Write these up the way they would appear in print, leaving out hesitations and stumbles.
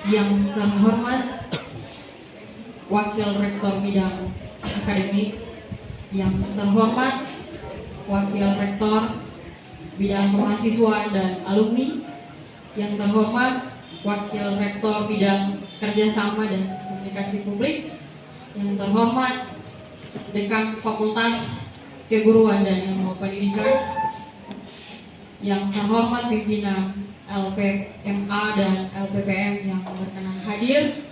Yang terhormat Wakil Rektor Bidang Akademik, yang terhormat Wakil Rektor Bidang Kemahasiswaan dan Alumni, yang terhormat Wakil Rektor Bidang Kerjasama dan Komunikasi Publik, yang terhormat Dekan Fakultas Keguruan dan Ilmu Pendidikan, yang terhormat pimpinan LPMA dan LPPM yang berkenan hadir,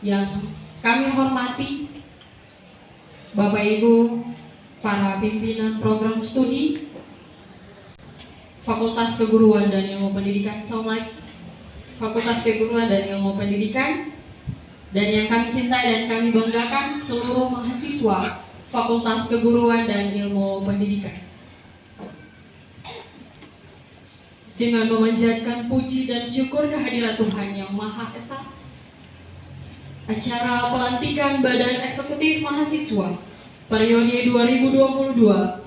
yang kami hormati Bapak Ibu para pimpinan program studi Fakultas Keguruan dan Ilmu Pendidikan Somlaki, Fakultas Keguruan dan Ilmu Pendidikan, dan yang kami cintai dan kami banggakan seluruh mahasiswa Fakultas Keguruan dan Ilmu Pendidikan. Dengan memanjatkan puji dan syukur kehadirat Tuhan Yang Maha Esa, acara pelantikan Badan Eksekutif Mahasiswa periode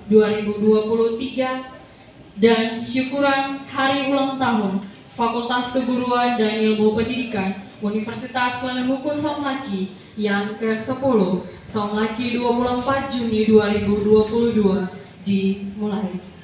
2022-2023 dan syukuran Hari Ulang Tahun Fakultas Keguruan dan Ilmu Pendidikan Universitas Lenemuku Somlaki yang ke-10, Somlaki 24 Juni 2022 dimulai.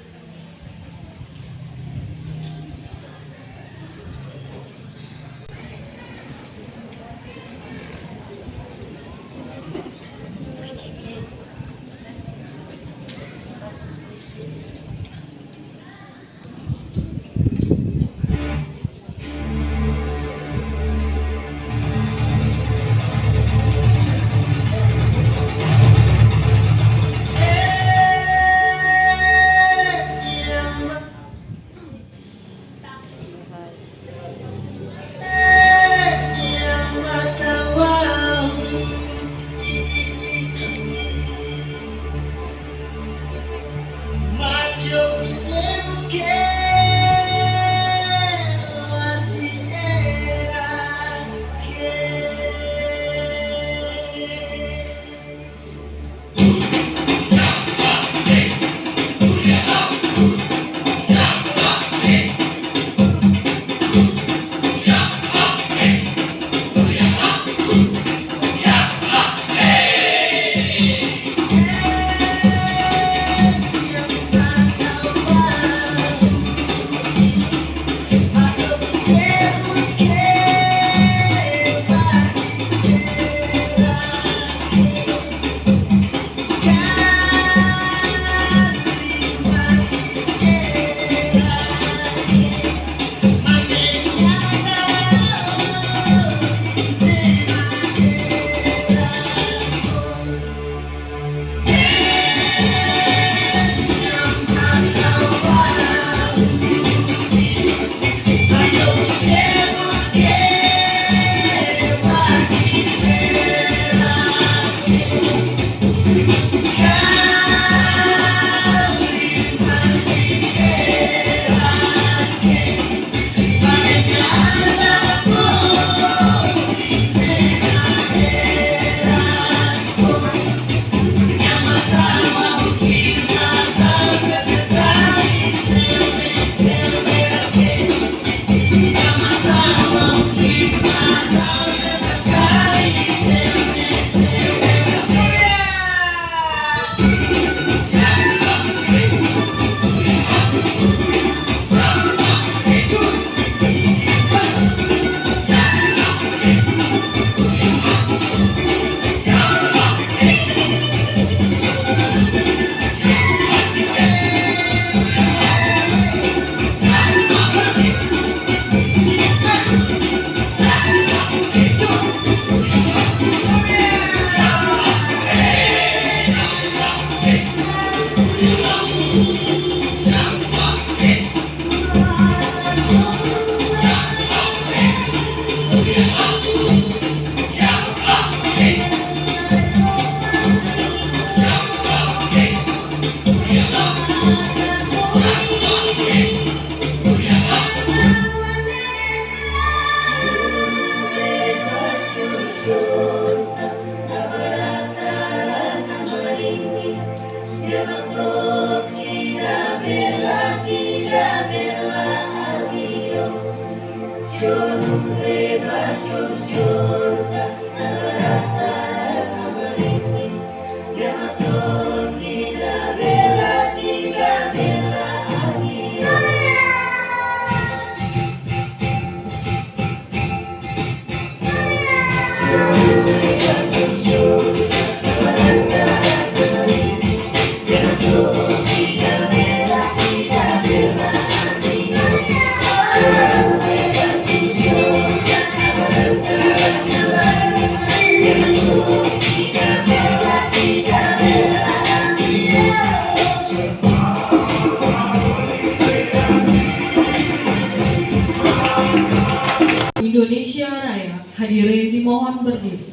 Indonesia Raya, hadirin dimohon berdiri.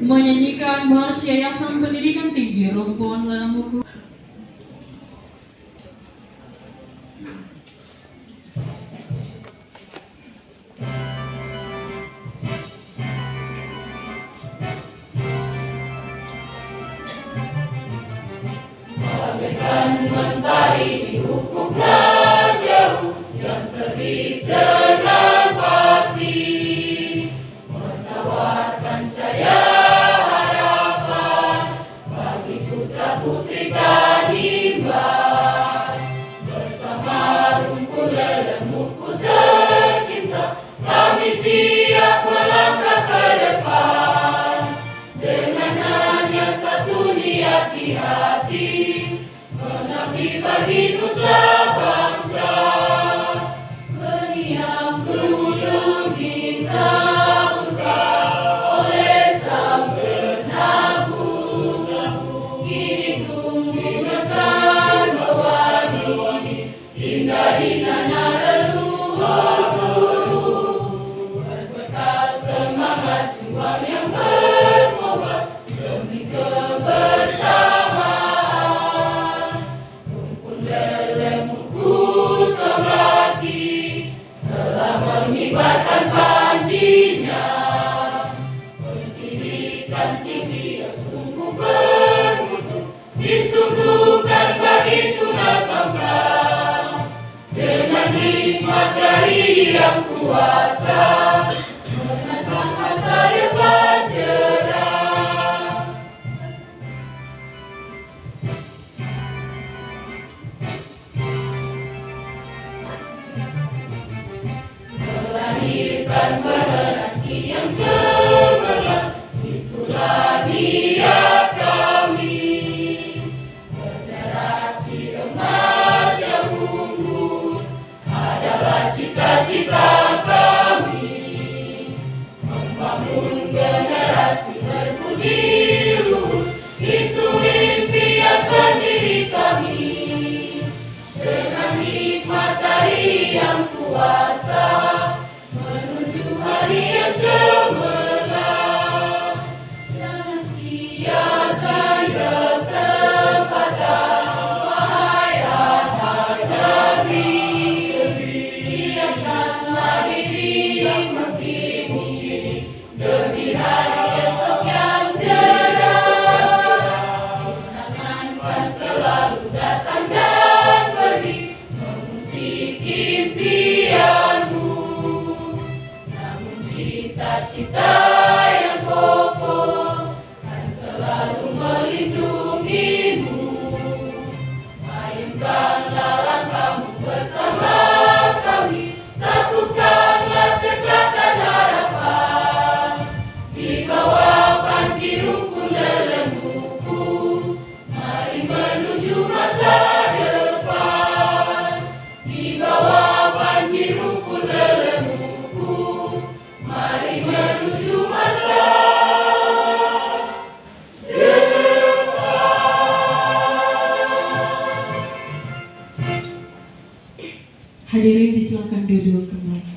Menyanyikan Mars Yayasan Pendidikan Tinggi Rompon Lamuku. Bagaikan mentari di ufuk nan jauh yang terbit dengan pasti, menawarkan cahaya harapan bagi putra-putri Tanimbar. Bersama rumpun lelemuku tercinta, kami siap melangkah ke depan dengan hanya satu niat di hati, mengabdi bagi nusa bangsa. Meriam kerudung ditaburkan oleh sang penabuh, kini tumbuhkan mewani indah-indah leluhur dulu. Berbekal semangat juang yang berkobar demi kebersamaan, rumpun lelemuku Somraki telah mengibarkan panjinya. Pendidikan tinggi yang sungguh bermutu disungguhkan bagi tunas bangsa, dengan hikmat dari yang kuasa menatap masa depan cerah. Melahirkan generasi yang cemerlang, itulah niat kami. Generasi emas yang unggul adalah cita-cita kami. Hadirin disilakan duduk kembali.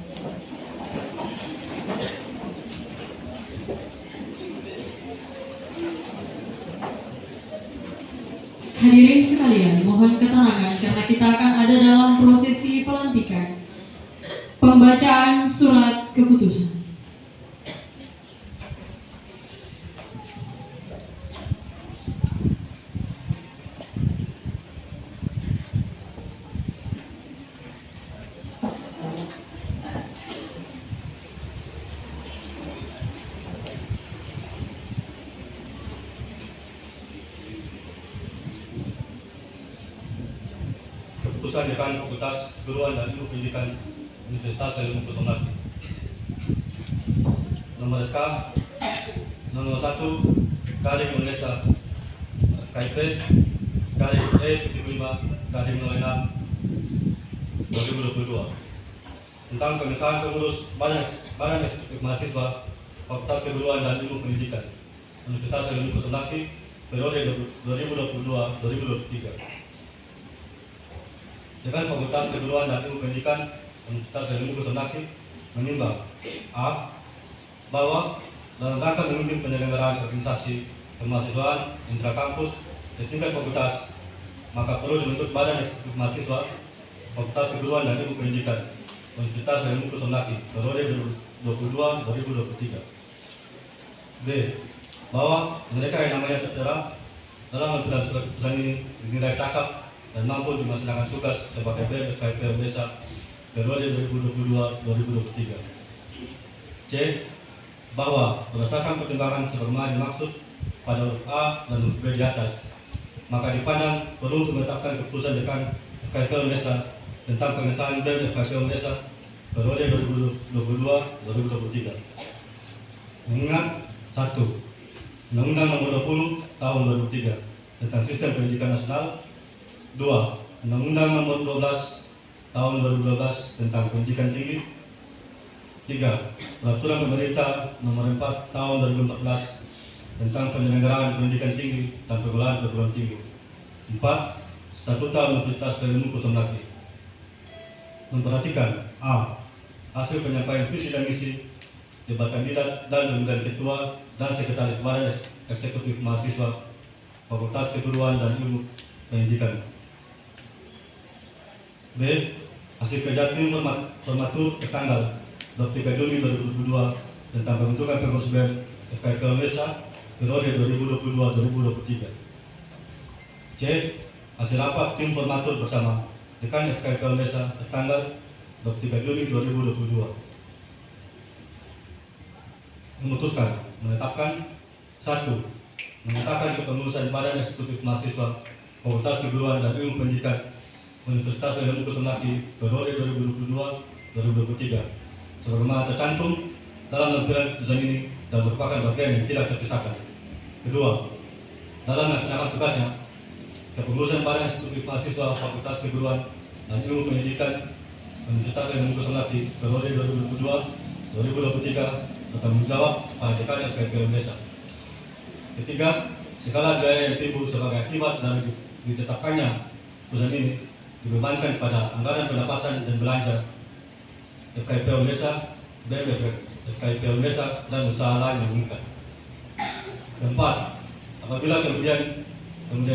Hadirin sekalian, mohon ketenangan karena kita akan ada dalam prosesi pelantikan pembacaan surat keputusan. Keputusan Dekan Fakultas Keguruan dan Ilmu Pendidikan Universitas Ilmu Kosonaki. Nomor SK nomor 1 garing Indonesia KIP garing E75/06 2022 tentang pengesahan pengurus Badan Eksekutif Mahasiswa Fakultas Keguruan dan Ilmu Pendidikan Universitas Ilmu Kosonaki periode 2022-2023. Dekan Fakultas Keguruan dan Ilmu Pendidikan Universitas Ilmu Kosonaki menimbang A. Bahwa dalam rangka memimpin penyelenggaraan organisasi kemahasiswaan intrakampus di tingkat fakultas, maka perlu dibentuk Badan Eksekutif Mahasiswa Fakultas Keguruan dan Ilmu Pendidikan Universitas Ilmu Kosonaki periode 2022-2023. B. Bahwa mereka yang namanya tertera dalam lampiran surat keputusan ini dinilai cakap dan mampu melaksanakan tugas sebagai BEM FKIP Unesa periode 2022-2023. C. Bahwa berdasarkan pertimbangan sebagaimana dimaksud pada huruf A dan huruf B di atas, maka dipandang perlu menetapkan keputusan Dekan FKIP Unesa tentang pengesahan BEM FKIP Unesa periode 2022-2023. Mengingat 1. Undang-Undang Nomor 20 Tahun 2003 tentang Sistem Pendidikan Nasional. 2. Undang-Undang Nomor 12 Tahun 2012 tentang Pendidikan Tinggi. 3. Peraturan Pemerintah Nomor 4 Tahun 2014 tentang penyelenggaraan pendidikan tinggi dan perguruan tinggi. 4. Statuta Universitas Ilmu Kosonaki. Memperhatikan A. Hasil penyampaian visi dan misi debat kandidat dan pemilihan ketua dan sekretaris Badan Eksekutif Mahasiswa Fakultas Keguruan dan Ilmu Pendidikan. B. Hasil kerja tim formatur tanggal 23 Juni 2022 tentang pembentukan pengurus BEM FKIP Unesa periode 2022-2023. C. Hasil rapat tim formatur bersama Dekan FKIP Unesa tanggal 23 Juni 2022. Memutuskan menetapkan 1. Mengesahkan kepengurusan Badan Eksekutif Mahasiswa Fakultas Keguruan dan Ilmu Pendidikan Universitas Ilmu Kosonaki periode 2022-2023 sebagaimana tercantum dalam lampiran keputusan ini dan merupakan bagian yang tidak terpisahkan. Kedua, dalam melaksanakan tugasnya, kepengurusan Badan Eksekutif Mahasiswa Fakultas Keguruan dan Ilmu Pendidikan Universitas Ilmu Kosonaki periode 2022-2023 tetap menjawab pada Dekan FKIP Unesa. Ketiga, segala biaya yang timbul sebagai akibat dari ditetapkannya keputusan ini dibebankan pada anggaran pendapatan dan belanja FKIP Unesa, BEM FKIP Unesa, dan usaha lain yang mengikat. Keempat, apabila kemudian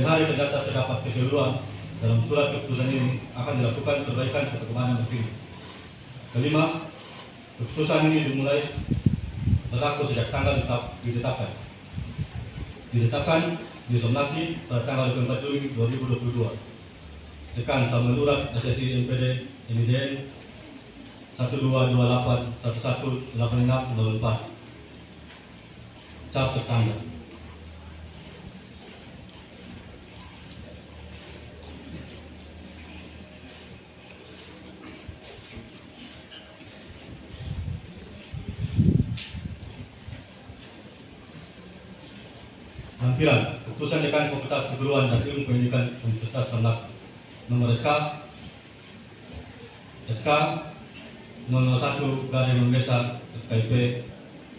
hari terdapat kekeliruan dalam surat keputusan ini, akan dilakukan perbaikan sebagaimana mestinya. Kelima, keputusan ini dimulai berlaku sejak tanggal ditetapkan di Somnaki pada tanggal 24 Juli 2022. Dekan Samuel Urat, SSI MPD MIDN 1228118604. Cap tertanda. Lampiran keputusan Dekan Fakultas Keguruan dan Ilmu Pendidikan Universitas Somnaki. Nomor SK nomor 1 garing Unesa FKIP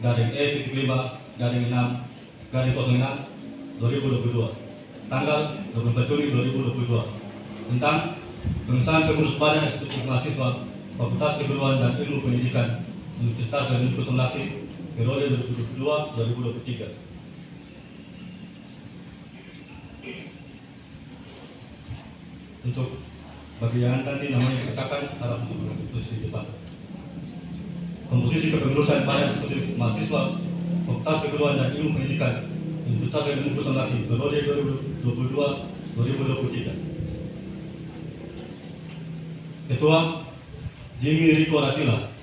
garing E75/06/2022 tanggal 24 Juli 2022 tentang Pengesahan pengurus badan eksekutif mahasiswa Fakultas Keguruan dan Ilmu Pendidikan Universitas Hasanuddin Laki periode 2022-2023. Untuk bagi yang nanti namanya dikatakan harap untuk mengambil posisi depan. Komposisi kepengurusan badan eksekutif mahasiswa Fakultas Keguruan dan Ilmu Pendidikan Universitas Hasanuddin Laki periode 2022-2023. Ketua Jimmy Rico Ratila.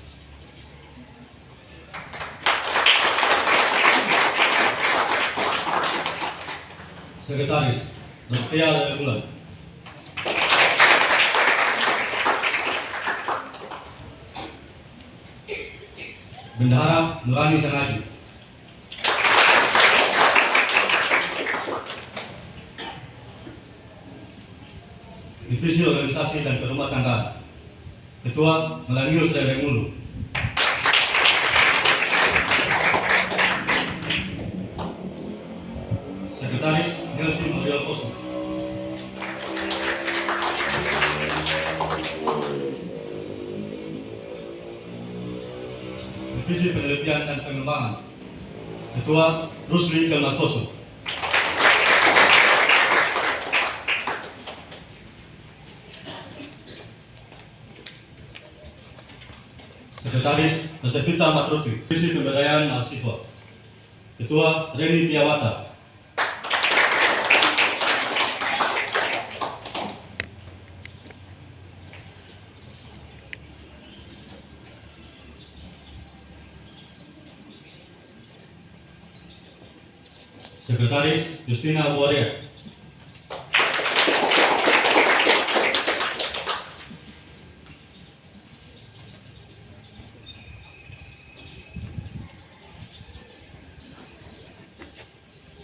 Sekretaris Dr. Bulan. Bendahara Nurani Sangaji. Divisi Organisasi dan Perumah Tangga, Ketua Melanius Mulu. Sekretaris Nelson Muriel Koso. Divisi Penelitian dan Pengembangan, Ketua Rusli Kelmas Koso. Sekretaris Josefita Matruti, Divisi Pemberdayaan Mahasiswa, Ketua Reni Tiawata. Sekretaris Justina Buaria.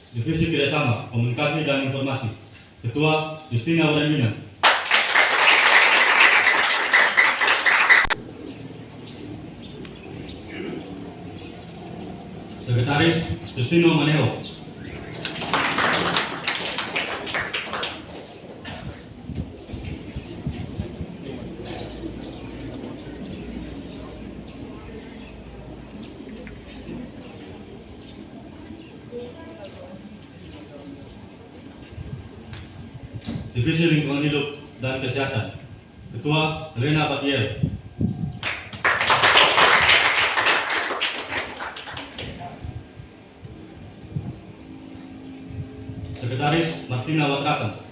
Divisi Kerjasama, Komunikasi dan Informasi, Ketua Justina Wardemina. Sekretaris Justino Maneho. Divisi Lingkungan Hidup dan Kesehatan, Ketua Rena Bagiel. Sekretaris Martina Watrakan.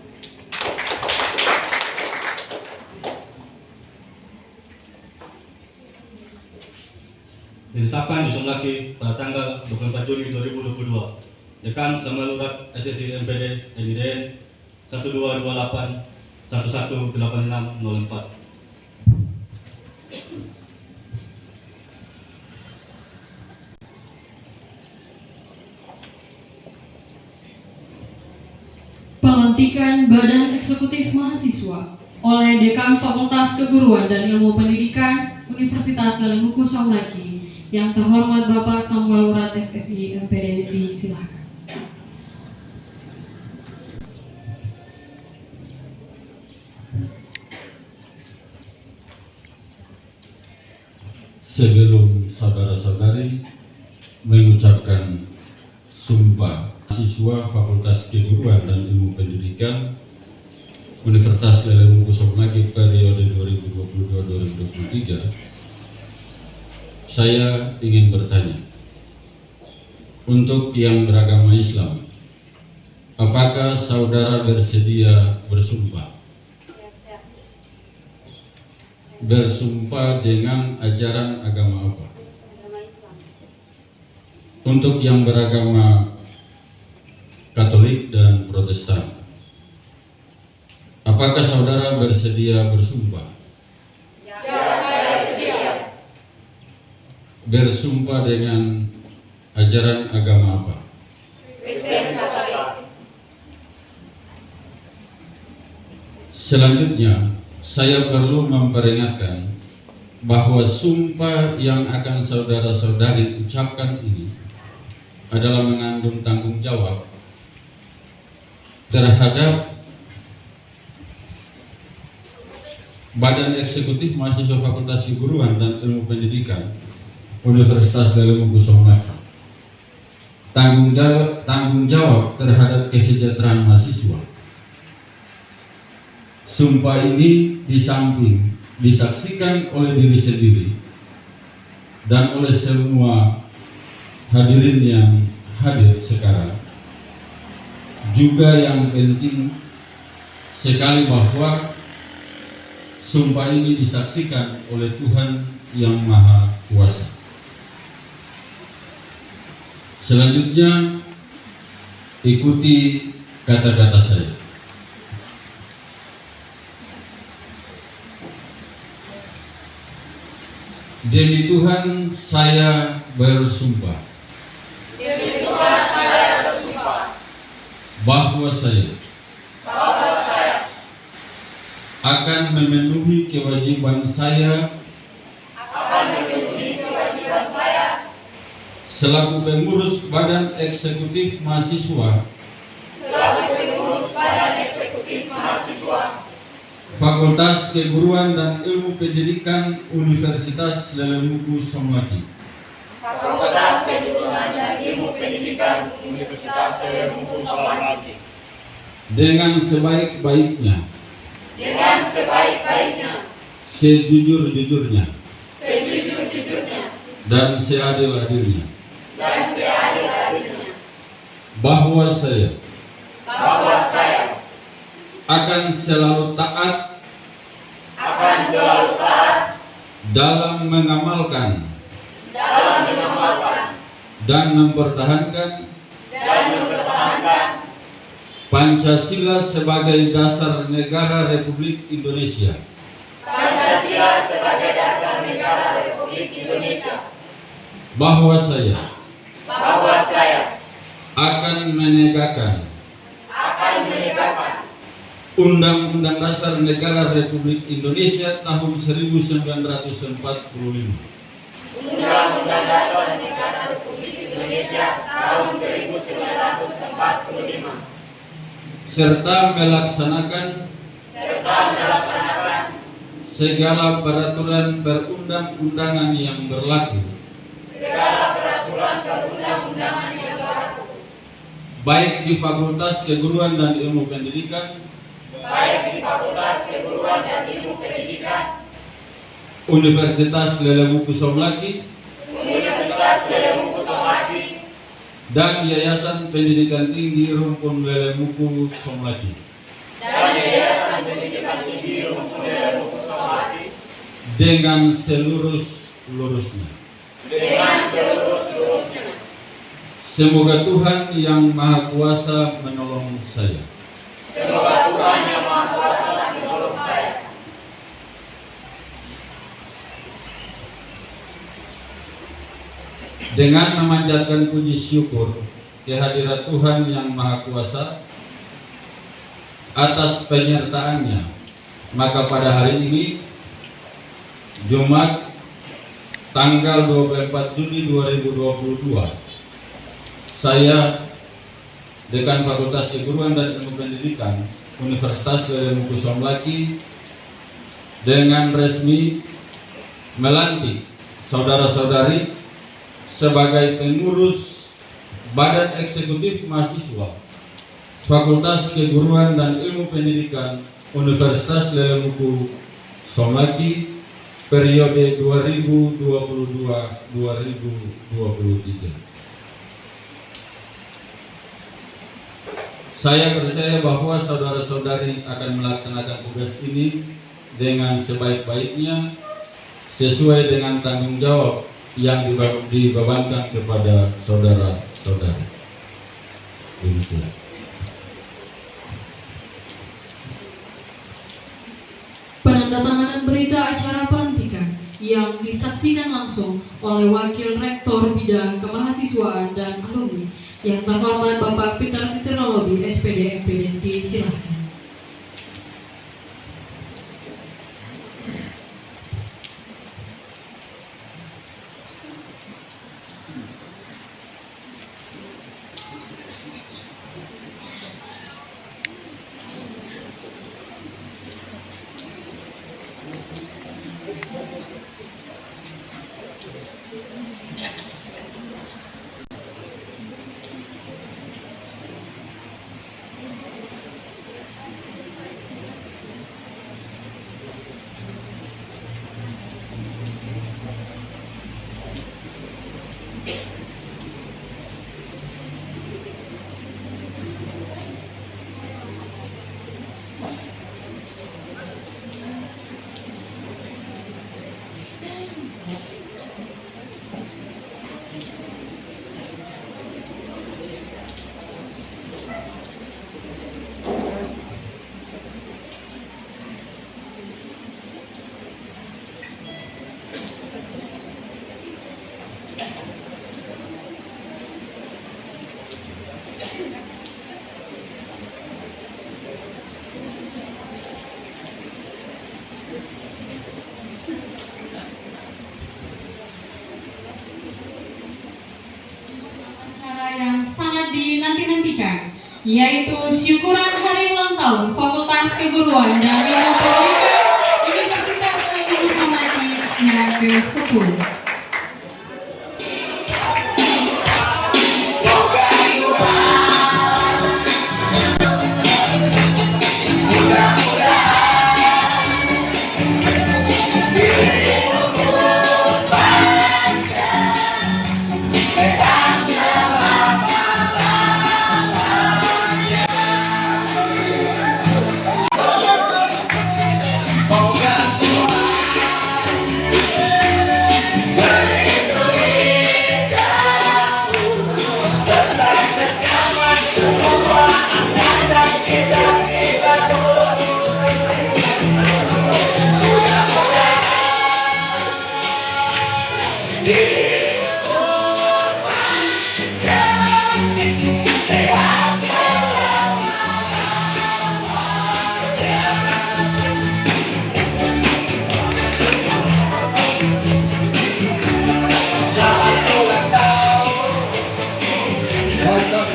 Ditetapkan di Sonlaki pada tanggal 24 Juni 2022. Dekan Samuel Urat SSI MPD NIDN 1228-118604. Pelantikan Badan Eksekutif Mahasiswa oleh Dekan Fakultas Keguruan dan Ilmu Pendidikan Universitas Hasanuddin Laki yang terhormat Bapak Samuel Urat SSI MPD, disilahkan. Sebelum saudara-saudari mengucapkan sumpah mahasiswa Fakultas Keguruan dan Ilmu Pendidikan Universitas Hasanuddin Laki periode 2022-2023, saya ingin bertanya, untuk yang beragama Islam, apakah saudara bersedia bersumpah? Bersumpah dengan ajaran agama apa? Untuk yang beragama Katolik dan Protestan, apakah saudara bersedia bersumpah? Ya, saya bersedia. Bersumpah dengan ajaran agama apa? Kristen Katolik. Selanjutnya, saya perlu memperingatkan bahwa sumpah yang akan saudara-saudari ucapkan ini adalah mengandung tanggung jawab terhadap Badan Eksekutif Mahasiswa Fakultas Keguruan dan Ilmu Pendidikan Universitas Lelemuku Somlaki. Tanggung jawab terhadap kesejahteraan mahasiswa. Sumpah ini di samping disaksikan oleh diri sendiri dan oleh semua hadirin yang hadir sekarang, juga yang penting sekali bahwa sumpah ini disaksikan oleh Tuhan Yang Maha Kuasa. Selanjutnya, ikuti kata-kata saya. Demi Tuhan, saya bersumpah. Demi Tuhan saya bersumpah Bahwa saya bahwa saya akan memenuhi kewajiban saya akan memenuhi kewajiban saya selaku pengurus Badan Eksekutif Mahasiswa selaku pengurus Badan Eksekutif Mahasiswa Fakultas Keguruan dan Ilmu Pendidikan Universitas Lelemuku Somlaki, Fakultas Keguruan dan Ilmu Pendidikan Universitas Lelemuku Somlaki dengan sebaik-baiknya, dengan sebaik-baiknya, sejujur-jujurnya, sejujur-jujurnya, dan seadil-adilnya, dan seadil-adilnya, bahwa saya akan selalu taat dalam mengamalkan dan mempertahankan Pancasila sebagai dasar negara Republik Indonesia, Pancasila sebagai dasar negara Republik Indonesia, bahwa saya akan akan menegakkan Undang-Undang Dasar Negara Republik Indonesia tahun 1945 Undang-Undang Dasar Negara Republik Indonesia tahun 1945 serta melaksanakan segala peraturan perundang-undangan yang berlaku baik di Fakultas Keguruan dan Ilmu Pendidikan Universitas Lelemuku Somlaki dan Yayasan Pendidikan Tinggi Rumpun Lelemuku Somlaki dengan seluruh-luruhnya. Semoga Tuhan Yang Maha Kuasa menolong saya. Dengan memanjatkan puji syukur kehadirat Tuhan Yang Maha Kuasa atas penyertaannya, maka pada hari ini Jumat tanggal 24 Juni 2022, saya Dekan Fakultas Keguruan dan Ilmu Pendidikan Universitas Lelemuku Somlaki dengan resmi melantik saudara-saudari sebagai pengurus Badan Eksekutif Mahasiswa Fakultas Keguruan dan Ilmu Pendidikan Universitas Lelemuku Somlaki periode 2022-2023. Saya percaya bahwa saudara-saudari akan melaksanakan tugas ini dengan sebaik-baiknya sesuai dengan tanggung jawab yang dibebankan kepada saudara-saudari. Demikian. Penandatanganan berita acara pelantikan yang disaksikan langsung oleh Wakil Rektor Bidang Kemahasiswaan dan Alumni yang terhormat Bapak Peter Titirolobi SPD MPD, silakan. Pendidikan, yaitu syukuran hari ulang tahun Fakultas Keguruan dan Ilmu Pendidikan Universitas Indonesia Mati yang ke-10.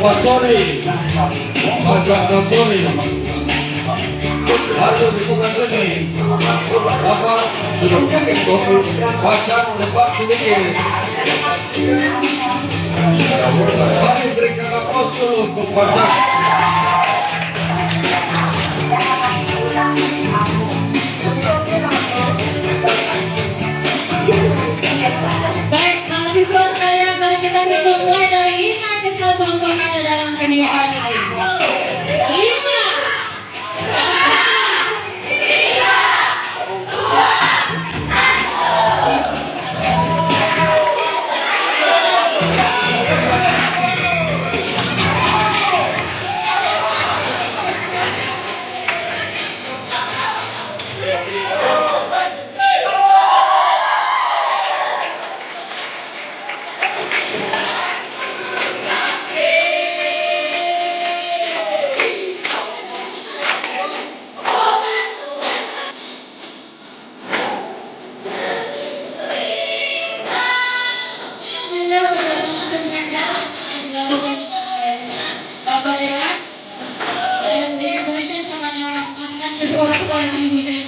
Watsoni, Bapak Watsoni, lalu dibuka sini, Bapak sudah betul baca cepat sedikit. Mari berikan aplaus dulu untuk baca. Baik, mahasiswa sekalian, mari kita hitung mulai dari 5 ke 1 untuk ada dalam kehidupan ini. 5, Bapak Dewan, dan diberikan kepada anak kedua sekolah ini.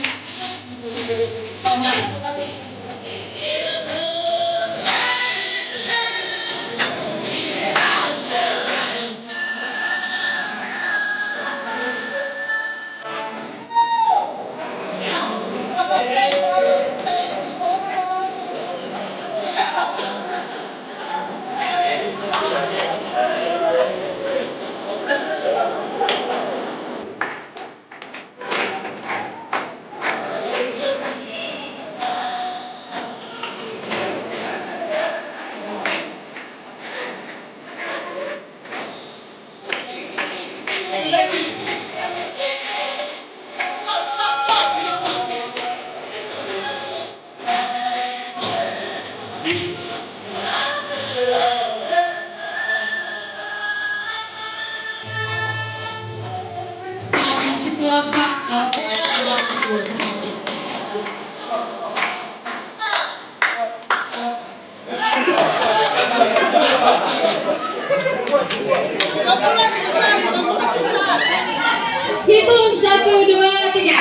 Hitung 1, 2, 3.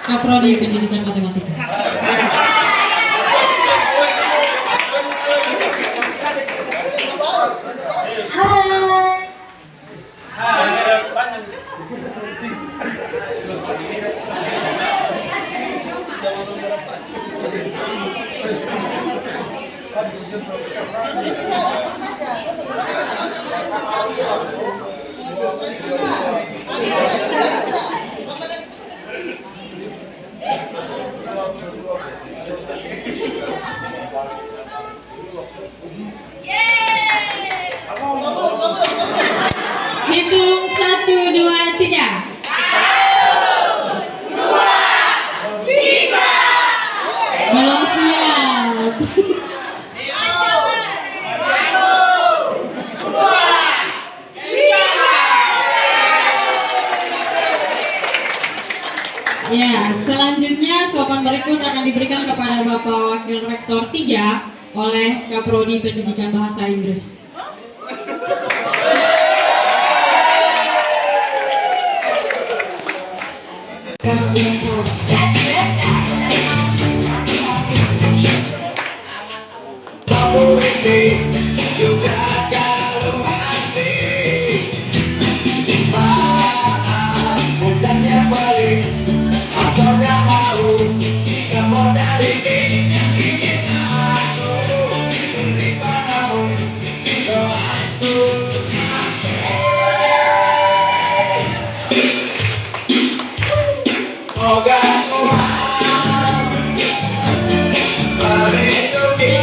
Kaprodi Pendidikan Matematika. Hitung 1, 2, 3. Belum siap. Selanjutnya, sopan berikut akan diberikan kepada Bapak Wakil Rektor 3 oleh Kaprodi Pendidikan Bahasa Inggris. Kamu ini juga kalau hati bukan yang balik atau yang mau kamu dari ini ingin aku beri padamu doaku. Moga Tuhan melindungi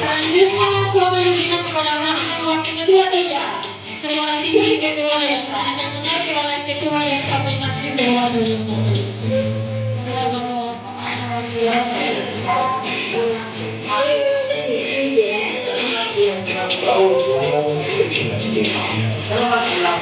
Selanjutnya, sopan diberikan kepada wakil ketua 3. Sekolah tinggi ketua yang akan menaiki oleh ketua yang kami masih bawa dulu. Selamat ulang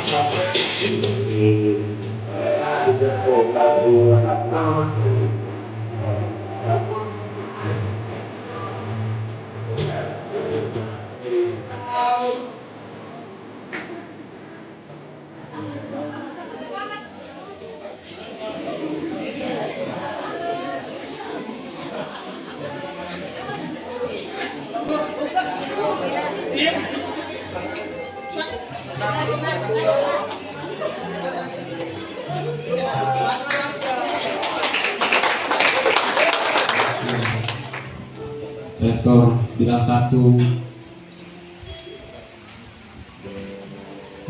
Rektor Bidang 1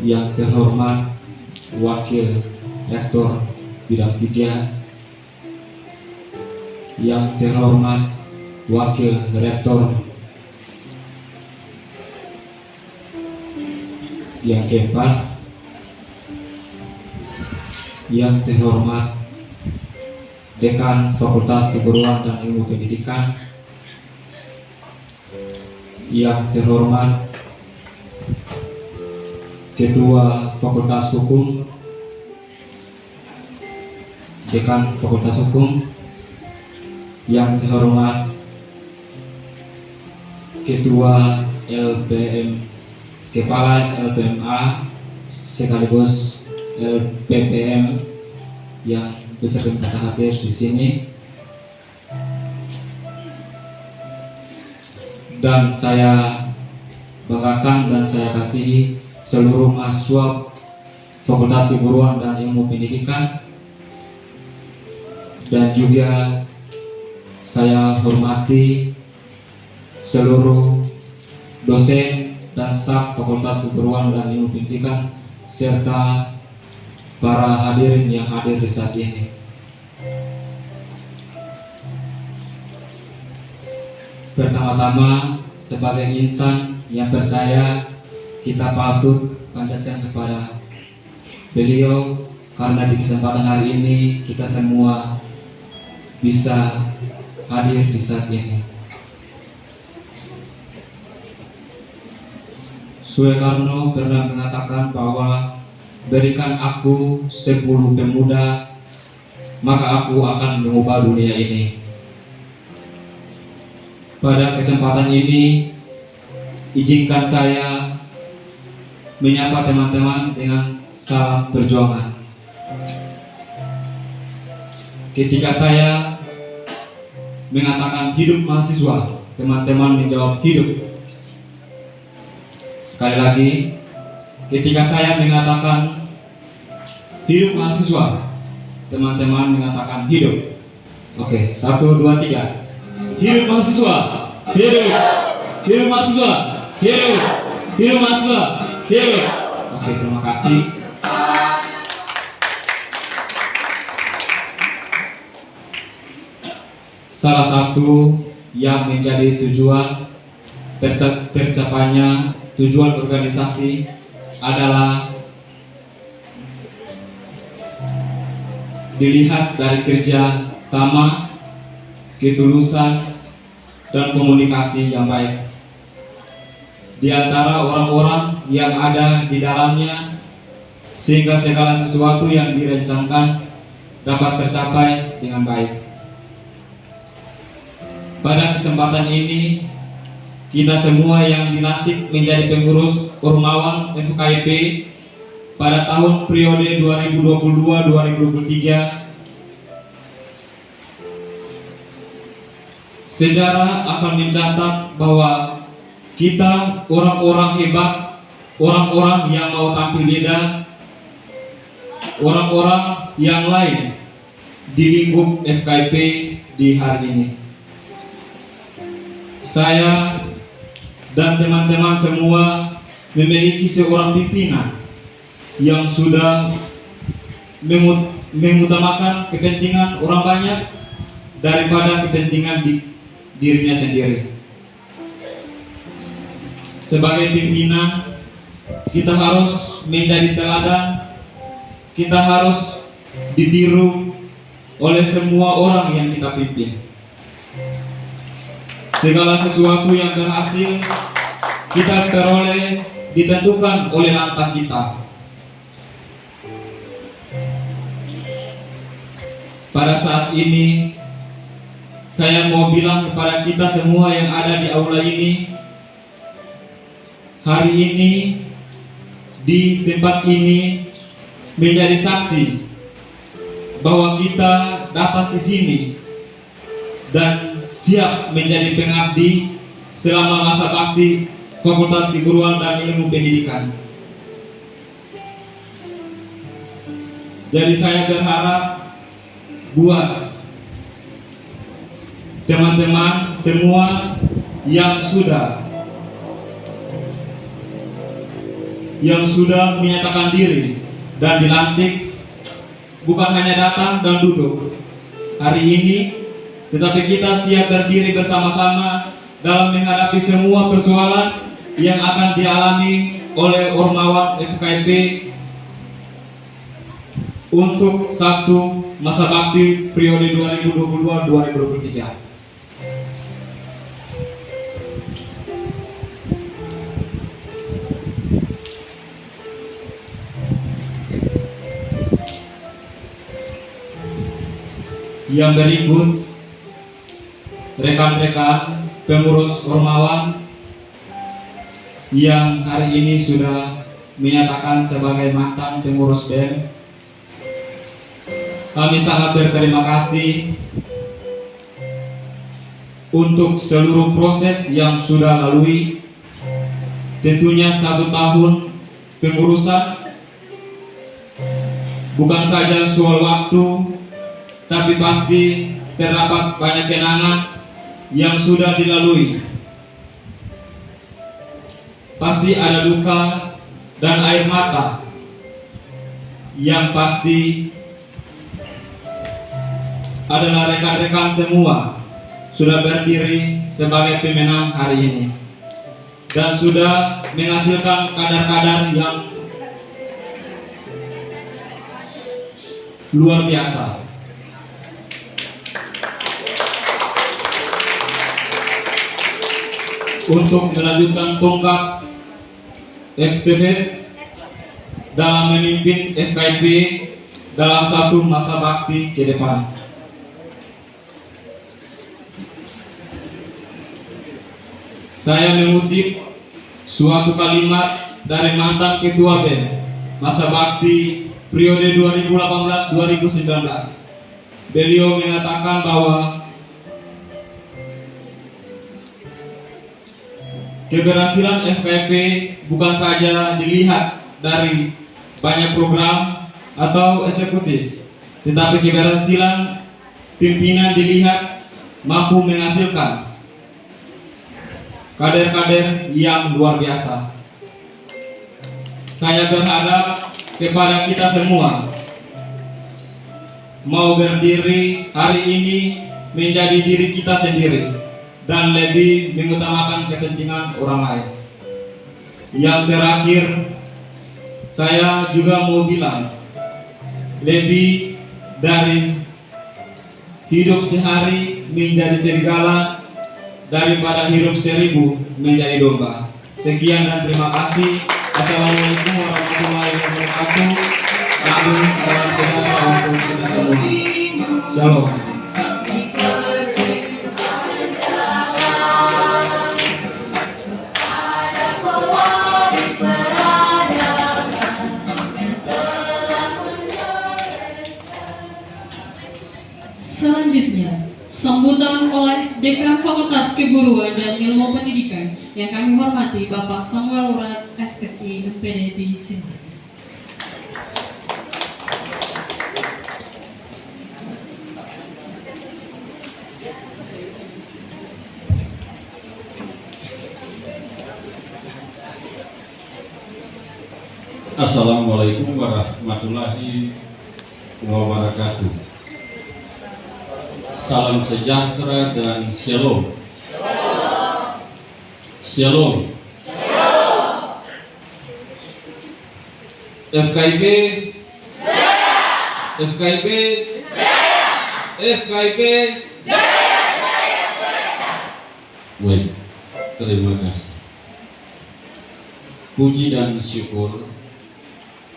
yang terhormat Wakil Rektor Bidang 3, yang terhormat Wakil Rektor yang keempat, yang terhormat Dekan Fakultas Keguruan dan Ilmu Pendidikan, yang terhormat Ketua Fakultas Hukum, Dekan Fakultas Hukum, yang terhormat Ketua LPM, Kepala LPMA sekaligus LPPM yang beserta hadir di sini, dan saya banggakan dan saya kasihi seluruh mahasiswa Fakultas Keguruan dan Ilmu Pendidikan, dan juga saya hormati seluruh dosen dan staf Fakultas Keguruan dan Ilmu Pendidikan serta para hadirin yang hadir di saat ini. Pertama-tama, sebagai insan yang percaya kita patut panjatkan kepada beliau, karena di kesempatan hari ini kita semua bisa hadir di saat ini. Soekarno pernah mengatakan bahwa berikan aku 10 pemuda, maka aku akan mengubah dunia ini. Pada kesempatan ini, izinkan saya menyapa teman-teman dengan salam perjuangan. Ketika saya mengatakan hidup mahasiswa, teman-teman menjawab hidup. Sekali lagi, ketika saya mengatakan hidup mahasiswa, teman-teman mengatakan hidup. Oke, 1, 2, 3. Hidup mahasiswa, hidup. Hidup mahasiswa, hidup. Hidup mahasiswa, hidup. Oke, terima kasih. Salah satu yang menjadi tujuan tercapainya tujuan organisasi adalah dilihat dari kerja sama, ketulusan, dan komunikasi yang baik di antara orang-orang yang ada di dalamnya, sehingga segala sesuatu yang direncanakan dapat tercapai dengan baik. Pada kesempatan ini, kita semua yang dilantik menjadi pengurus Ormawa FKIP pada tahun periode 2022-2023, sejarah akan mencatat bahwa kita orang-orang hebat, orang-orang yang mau tampil beda, orang-orang yang lain di lingkup FKIP di hari ini. Saya dan teman-teman semua memiliki seorang pimpinan yang sudah mengutamakan kepentingan orang banyak daripada kepentingan dirinya sendiri. Sebagai pimpinan, kita harus menjadi teladan, kita harus ditiru oleh semua orang yang kita pimpin. Segala sesuatu yang berhasil kita peroleh ditentukan oleh langkah kita. Pada saat ini, saya mau bilang kepada kita semua yang ada di aula ini, hari ini di tempat ini menjadi saksi bahwa kita datang ke sini dan siap menjadi pengabdi selama masa bakti Fakultas Keguruan dan Ilmu Pendidikan. Jadi saya berharap buat teman-teman semua yang sudah menyatakan diri dan dilantik, bukan hanya datang dan duduk hari ini, tetapi kita siap berdiri bersama-sama dalam menghadapi semua persoalan yang akan dialami oleh Ormawa FKIP untuk satu masa bakti periode 2022-2023. Yang berikut, rekan-rekan pengurus Ormawa yang hari ini sudah menyatakan sebagai mantan pengurus BEM, kami sangat berterima kasih untuk seluruh proses yang sudah lalui. Tentunya 1 tahun pengurusan bukan saja soal waktu, tapi pasti terdapat banyak kenangan yang sudah dilalui. Pasti ada duka dan air mata yang pasti adalah rekan-rekan semua sudah berdiri sebagai pemenang hari ini. dan sudah menghasilkan kadar-kadar yang luar biasa. Untuk melanjutkan tongkat FTV dalam memimpin FKIP dalam satu masa bakti ke depan. Saya mengutip suatu kalimat dari mantan Ketua BEM masa bakti periode 2018-2019. Beliau mengatakan bahwa keberhasilan FKIP bukan saja dilihat dari banyak program atau eksekutif, tetapi keberhasilan pimpinan dilihat mampu menghasilkan kader-kader yang luar biasa. Saya berharap kepada kita semua mau berdiri hari ini menjadi diri kita sendiri dan lebih mengutamakan kepentingan orang lain. Yang terakhir, saya juga mau bilang, lebih dari hidup sehari menjadi serigala daripada hidup seribu menjadi domba. Sekian dan terima kasih. Assalamualaikum warahmatullahi wabarakatuh. Amin. Salam sejahtera untuk kita semua. Shalom. Selanjutnya, sambutan oleh Dekan Fakultas Keguruan dan Ilmu Pendidikan yang kami hormati Bapak Samuel Urat SSI MPD Sinta. Assalamualaikum warahmatullahi wabarakatuh. Salam sejahtera dan shalom. Shalom. FKIP Jaya. FKIP Jaya. FKIP Jaya. Baik, terima kasih. Puji dan syukur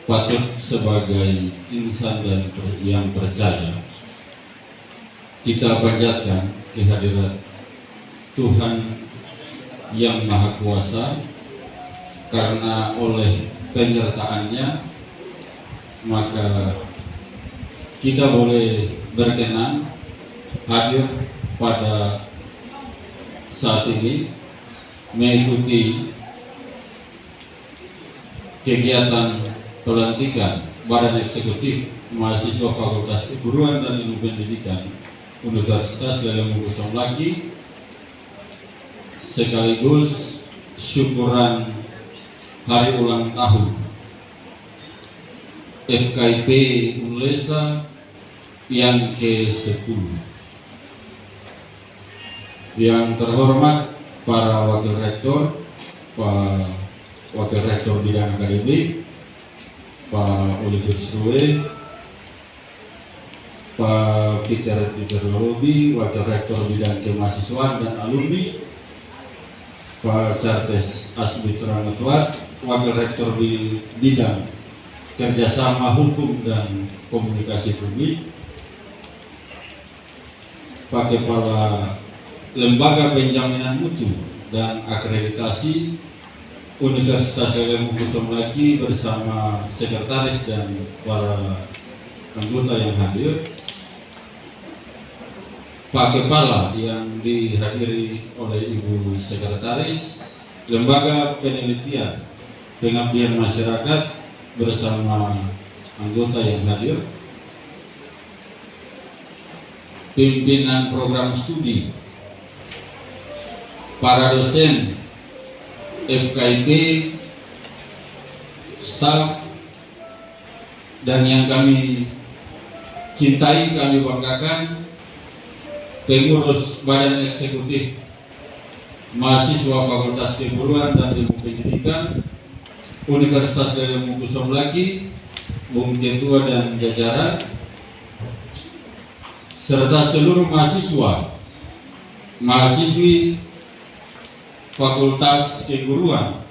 patut sebagai insan dan yang percaya kita panjatkan kehadirat Tuhan yang Maha Kuasa, karena oleh penyertaannya maka kita boleh berkenan hadir pada saat ini mengikuti kegiatan pelantikan Badan Eksekutif Mahasiswa Fakultas Keguruan dan Ilmu Pendidikan Universitas Gajah Lagi, sekaligus syukuran hari ulang tahun FKIP Unlesa yang ke-10. Yang terhormat para Wakil Rektor, Pak Wakil Rektor Bidang Akademik, Pak Oliver Sue, Pak Peter Lorobi, Wakil Rektor Bidang Kemahasiswaan dan Alumni, Pak Charles Asmitra Ngetwat, Wakil Rektor di Bidang Kerjasama Hukum dan Komunikasi Publik, Pak Kepala Lembaga Penjaminan Mutu dan Akreditasi Universitas Gajah Lagi bersama sekretaris dan para anggota yang hadir, Pak Kepala yang dihadiri oleh Ibu Sekretaris, Lembaga Penelitian Pengabdian Masyarakat bersama anggota yang hadir, pimpinan program studi, para dosen FKIP, staf, dan yang kami cintai, kami banggakan, pengurus Badan Eksekutif mahasiswa Fakultas Keguruan dan Ilmu Pendidikan Universitas Lelemu Kusum Laki, Bung Ketua dan jajaran, serta seluruh mahasiswa, mahasiswi Fakultas Keguruan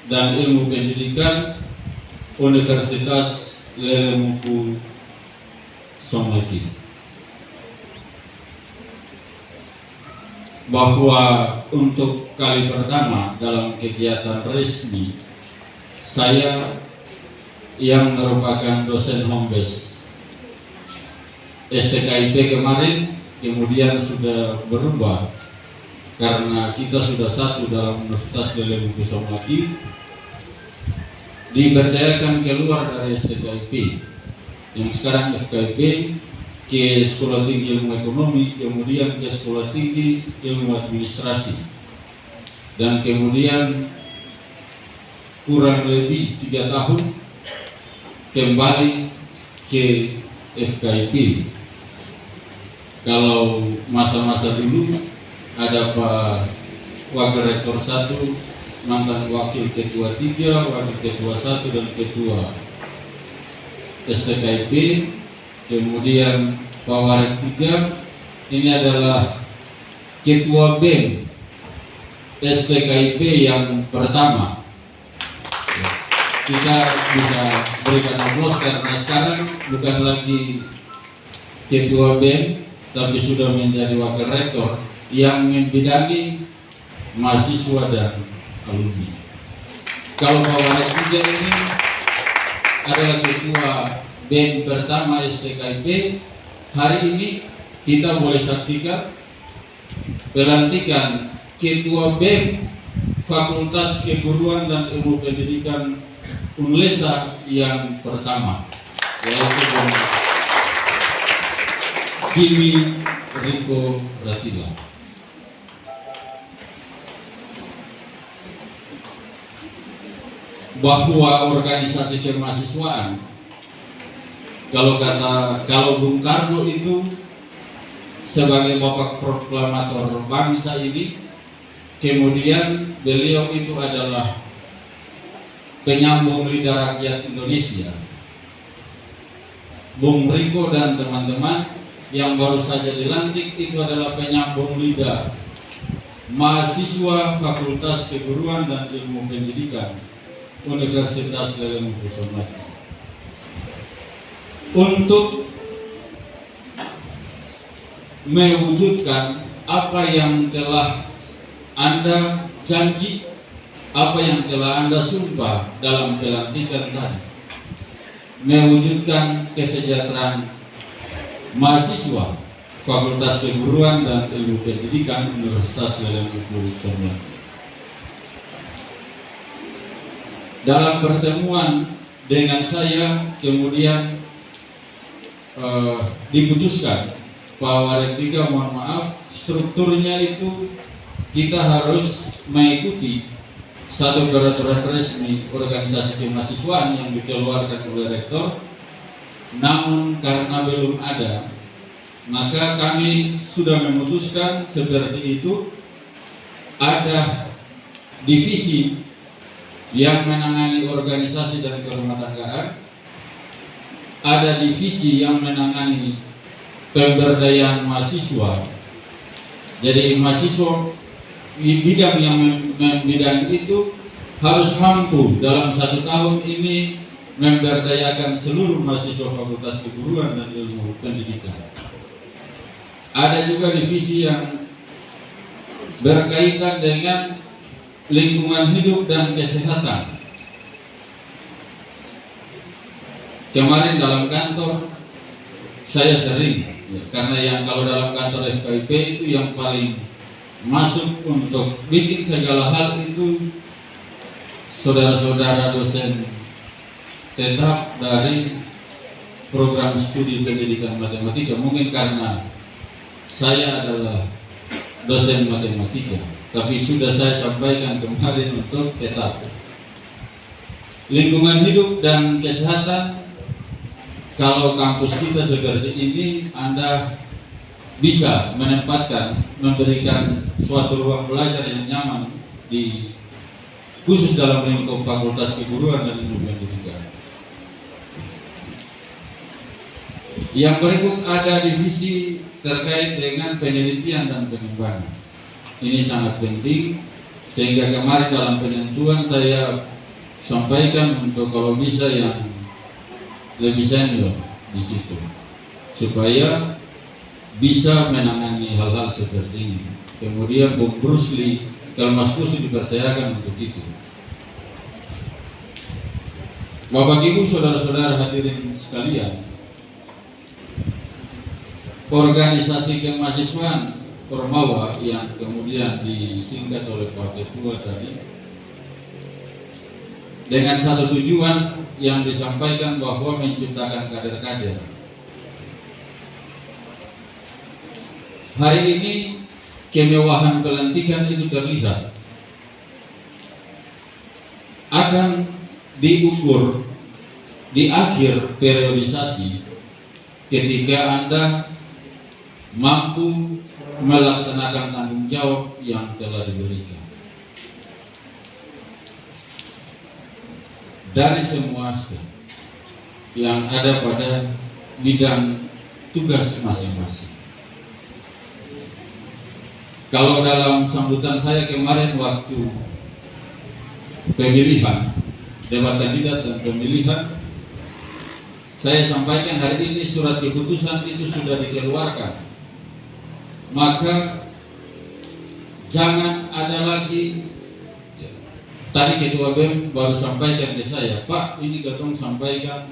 dan Ilmu Pendidikan Universitas Lelemu Kusum Laki, bahwa untuk kali pertama dalam kegiatan resmi saya yang merupakan dosen home base STKIP kemarin kemudian sudah berubah karena kita sudah satu dalam Universitas Lelemu Kusum Laki, dipercayakan keluar dari STKIP yang sekarang FKIP ke Sekolah Tinggi Ilmu Ekonomi, kemudian ke Sekolah Tinggi Ilmu Administrasi, dan kemudian kurang lebih 3 tahun kembali ke FKIP. Kalau masa-masa dulu ada Pak Wakil Rektor 1, mantan Wakil Ketua 3, Wakil Ketua 1 dan Ketua STKIP, kemudian Pak Warik 3 ini adalah Ketua BEM STKIP yang pertama. Kita bisa berikan aplaus karena sekarang bukan lagi Ketua BEM, tapi sudah menjadi Wakil Rektor yang membidangi mahasiswa dan alumni. Kalau Pak Warik 3 ini adalah Ketua BEM pertama STKIP, hari ini kita boleh saksikan pelantikan Ketua BEM Fakultas Keguruan dan Ilmu Pendidikan UNLESA yang pertama, yaitu Bung Kimi Riko Ratila. Bahwa organisasi kemahasiswaan, kalau Bung Karno itu sebagai bapak proklamator bangsa ini, kemudian beliau itu adalah penyambung lidah rakyat Indonesia. Bung Riko dan teman-teman yang baru saja dilantik itu adalah penyambung lidah mahasiswa Fakultas Keguruan dan Ilmu Pendidikan Universitas Lelemu Kusum Laki. Untuk mewujudkan apa yang telah Anda janji, apa yang telah Anda sumpah dalam pelantikan tadi, mewujudkan kesejahteraan mahasiswa Fakultas Keguruan dan Ilmu Pendidikan Universitas Lelemu Kusum Laki. Dalam pertemuan dengan saya kemudian diputuskan Pak Warik 3, mohon maaf, strukturnya itu kita harus mengikuti satu peraturan resmi organisasi kemahasiswaan yang dikeluarkan oleh rektor. Namun karena belum ada, maka kami sudah memutuskan seperti itu. Ada divisi yang menangani organisasi dan kerumahtanggaan, ada divisi yang menangani pemberdayaan mahasiswa. Jadi mahasiswa di bidang yang membidangi itu harus mampu dalam 1 tahun ini memberdayakan seluruh mahasiswa Fakultas Keguruan dan Ilmu Pendidikan. Ada juga divisi yang berkaitan dengan lingkungan hidup dan kesehatan. Kemarin dalam kantor saya sering, karena yang kalau dalam kantor FKIP itu yang paling masuk untuk bikin segala hal itu saudara-saudara dosen tetap dari program studi pendidikan matematika. Mungkin karena saya adalah dosen matematika, tapi sudah saya sampaikan kemarin untuk tetap lingkungan hidup dan kesehatan. Kalau kampus kita seperti ini, Anda bisa menempatkan, memberikan suatu ruang belajar yang nyaman di khusus dalam lingkup Fakultas Keguruan dan Ilmu Pendidikan. Yang berikut ada divisi terkait dengan penelitian dan pengembangan. Ini sangat penting sehingga kemarin dalam penentuan saya sampaikan untuk kalau bisa yang lebih senior di situ supaya bisa menangani hal-hal seperti ini. Kemudian Bung Bruce Lee, kalau Mas Kusu dipercayakan untuk itu. Bapak Ibu, saudara-saudara hadirin sekalian, organisasi kemahasiswaan Ormawa yang kemudian disingkat oleh Pak Ketua tadi dengan satu tujuan yang disampaikan bahwa menciptakan kader-kader. Hari ini kemewahan pelantikan itu terlihat akan diukur di akhir periodisasi ketika Anda mampu melaksanakan tanggung jawab yang telah diberikan dari semua aspek yang ada pada bidang tugas masing-masing. Kalau dalam sambutan saya kemarin waktu pemilihan, debat kandidat dan pemilihan, saya sampaikan hari ini surat keputusan itu sudah dikeluarkan. Maka jangan ada lagi, tadi Ketua BEM baru sampaikan ke saya, Pak ini ketong sampaikan,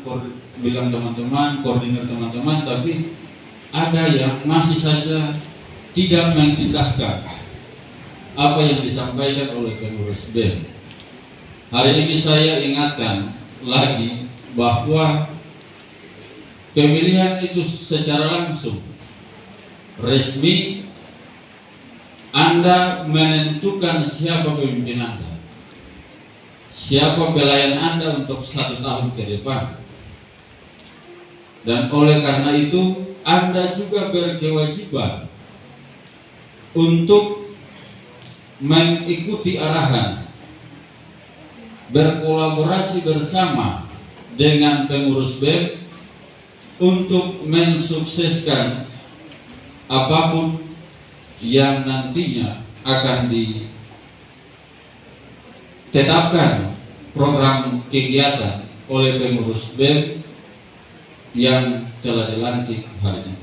bilang teman-teman, koordinir teman-teman, tapi ada yang masih saja tidak mengindahkan apa yang disampaikan oleh pengurus BEM. Hari ini saya ingatkan lagi bahwa pemilihan itu secara langsung resmi Anda menentukan siapa pemimpin Anda, siapa pelayan Anda untuk 1 tahun ke depan. Dan oleh karena itu Anda juga berkewajiban untuk mengikuti arahan, berkolaborasi bersama dengan pengurus BEM untuk mensukseskan apapun yang nantinya akan ditetapkan program kegiatan oleh pengurus BEM yang telah dilantik hari ini.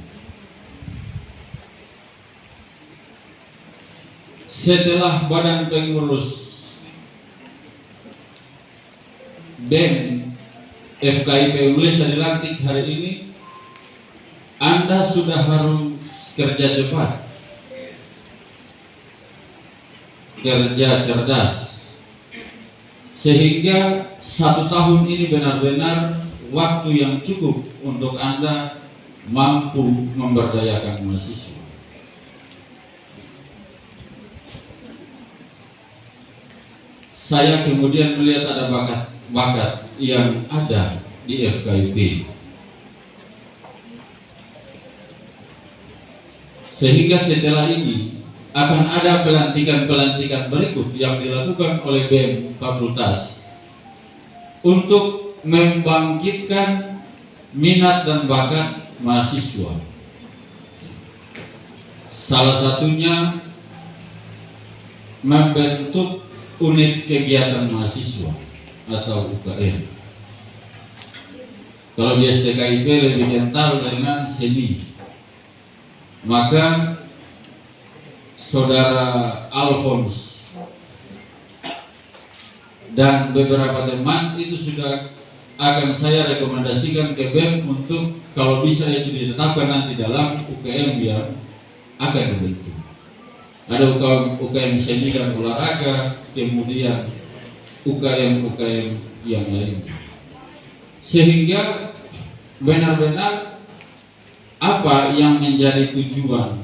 Setelah badan pengurus BEM FKIP Indonesia dilantik hari ini, Anda sudah harus kerja cepat, kerja cerdas, sehingga 1 tahun ini benar-benar waktu yang cukup untuk Anda mampu memberdayakan mahasiswa. Saya kemudian melihat ada bakat yang ada di FKIP, sehingga setelah ini akan ada pelantikan-pelantikan berikut yang dilakukan oleh BEM Fakultas untuk membangkitkan minat dan bakat mahasiswa. Salah satunya membentuk unit kegiatan mahasiswa atau UKM. Kalau di STKIP lebih kental dengan seni, maka Saudara Alphonse dan beberapa teman itu sudah akan saya rekomendasikan ke BEM untuk kalau bisa itu ditetapkan nanti dalam UKM yang akan dibentuk. Ada UKM seni dan olahraga, kemudian UKM yang lain, sehingga benar-benar apa yang menjadi tujuan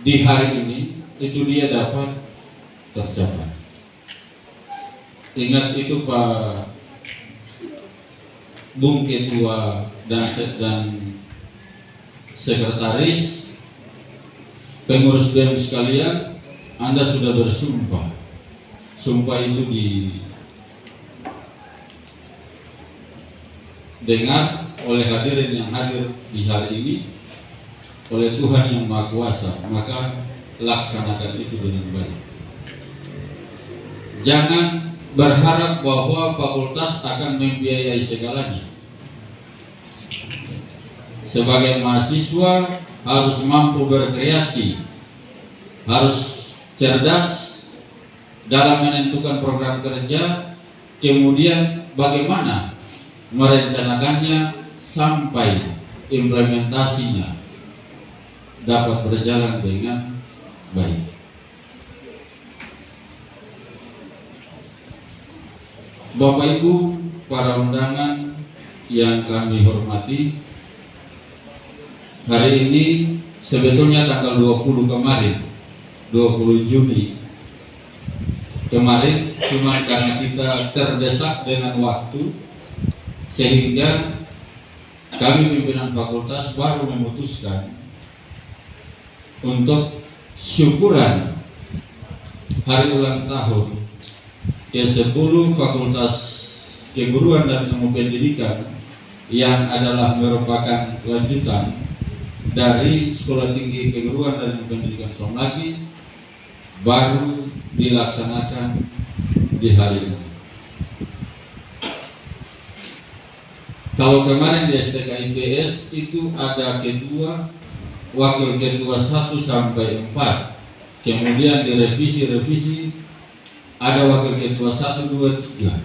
di hari ini itu dia dapat tercapai. Ingat itu Pak Bung Ketua dan sekretaris, pengurus BEM sekalian, Anda sudah bersumpah. Sumpah itu didengar oleh hadirin yang hadir di hari ini oleh Tuhan yang Maha Kuasa, maka laksanakan itu dengan baik. Jangan berharap bahwa fakultas akan membiayai segalanya. Sebagai mahasiswa harus mampu berkreasi, harus cerdas dalam menentukan program kerja, kemudian bagaimana merencanakannya sampai implementasinya dapat berjalan dengan baik. Bapak Ibu, para undangan yang kami hormati, hari ini sebetulnya tanggal 20 kemarin, 20 Juni kemarin, cuma karena kita terdesak dengan waktu sehingga kami pimpinan fakultas baru memutuskan untuk syukuran hari ulang tahun ke-10 Fakultas Keguruan dan Ilmu Pendidikan yang adalah merupakan lanjutan dari Sekolah Tinggi Keguruan dan Ilmu Pendidikan Somlaki baru dilaksanakan di hari ini. Kalau kemarin di STK IPS itu ada ketua, wakil ketua 1 sampai 4, kemudian direvisi ada wakil ketua 1, 2, 3,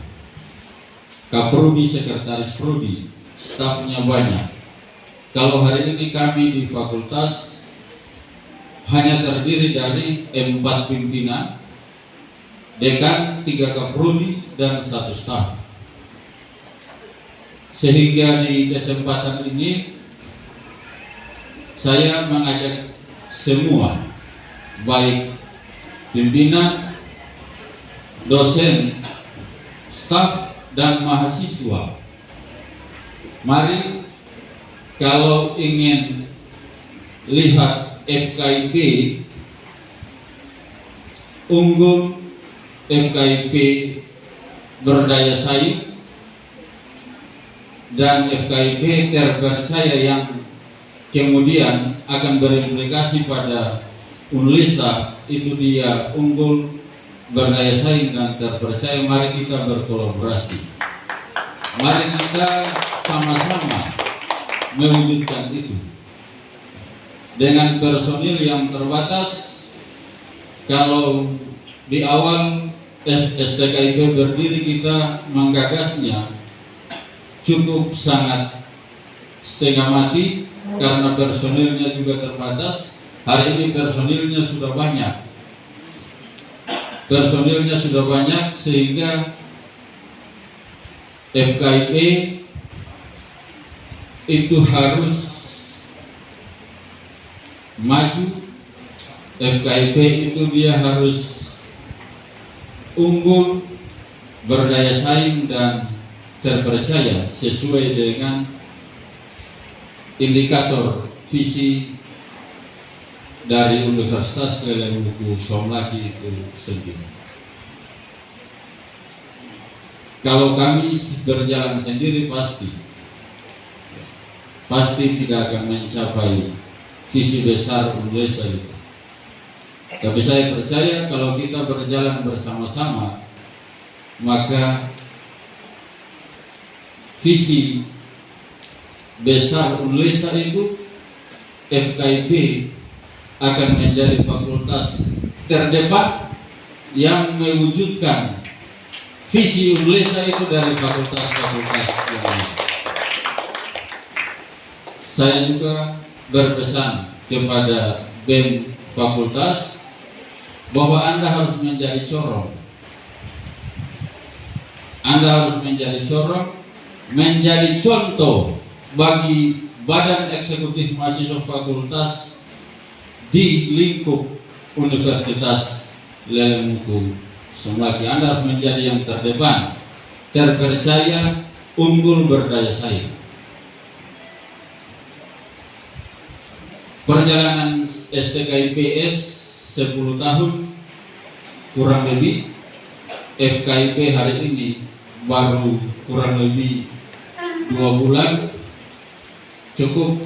kaprodi, sekretaris prodi, stafnya banyak. Kalau hari ini kami di fakultas hanya terdiri dari 4 pimpinan, dekan, 3 kaprodi, dan 1 staf. Sehingga di kesempatan ini saya mengajak semua, baik pimpinan, dosen, staf, dan mahasiswa, mari kalau ingin lihat FKIP unggul, FKIP berdaya saing, dan FKIP terpercaya yang kemudian akan berimplikasi pada Unlisa, itu dia unggul, berdaya saing, dan terpercaya. Mari kita berkolaborasi, mari kita sama-sama mewujudkan itu. Dengan personil yang terbatas, kalau di awal STKIP berdiri kita menggagasnya cukup sangat setengah mati karena personilnya juga terbatas. Hari ini personilnya sudah banyak, sehingga FKIP itu harus maju. FKIP itu dia harus unggul, berdaya saing, dan terpercaya sesuai dengan indikator visi dari Universitas Lelemuku Somlaki itu sendiri. Kalau kami berjalan sendiri pasti tidak akan mencapai visi besar Unlesa itu. Tapi saya percaya kalau kita berjalan bersama-sama, maka visi besar Unlesa itu, FKIP akan menjadi fakultas terdepan yang mewujudkan visi Unlesa itu dari fakultas-fakultas yang lain. Saya juga berpesan kepada BEM fakultas bahwa Anda harus menjadi corong. Anda harus menjadi corong, menjadi contoh bagi badan eksekutif mahasiswa fakultas di lingkup Universitas Lelemuku Somlaki. Anda harus menjadi yang terdepan, terpercaya, unggul, berdaya saing. Perjalanan STKIPS 10 tahun kurang lebih, FKIP hari ini baru kurang lebih 2 bulan, cukup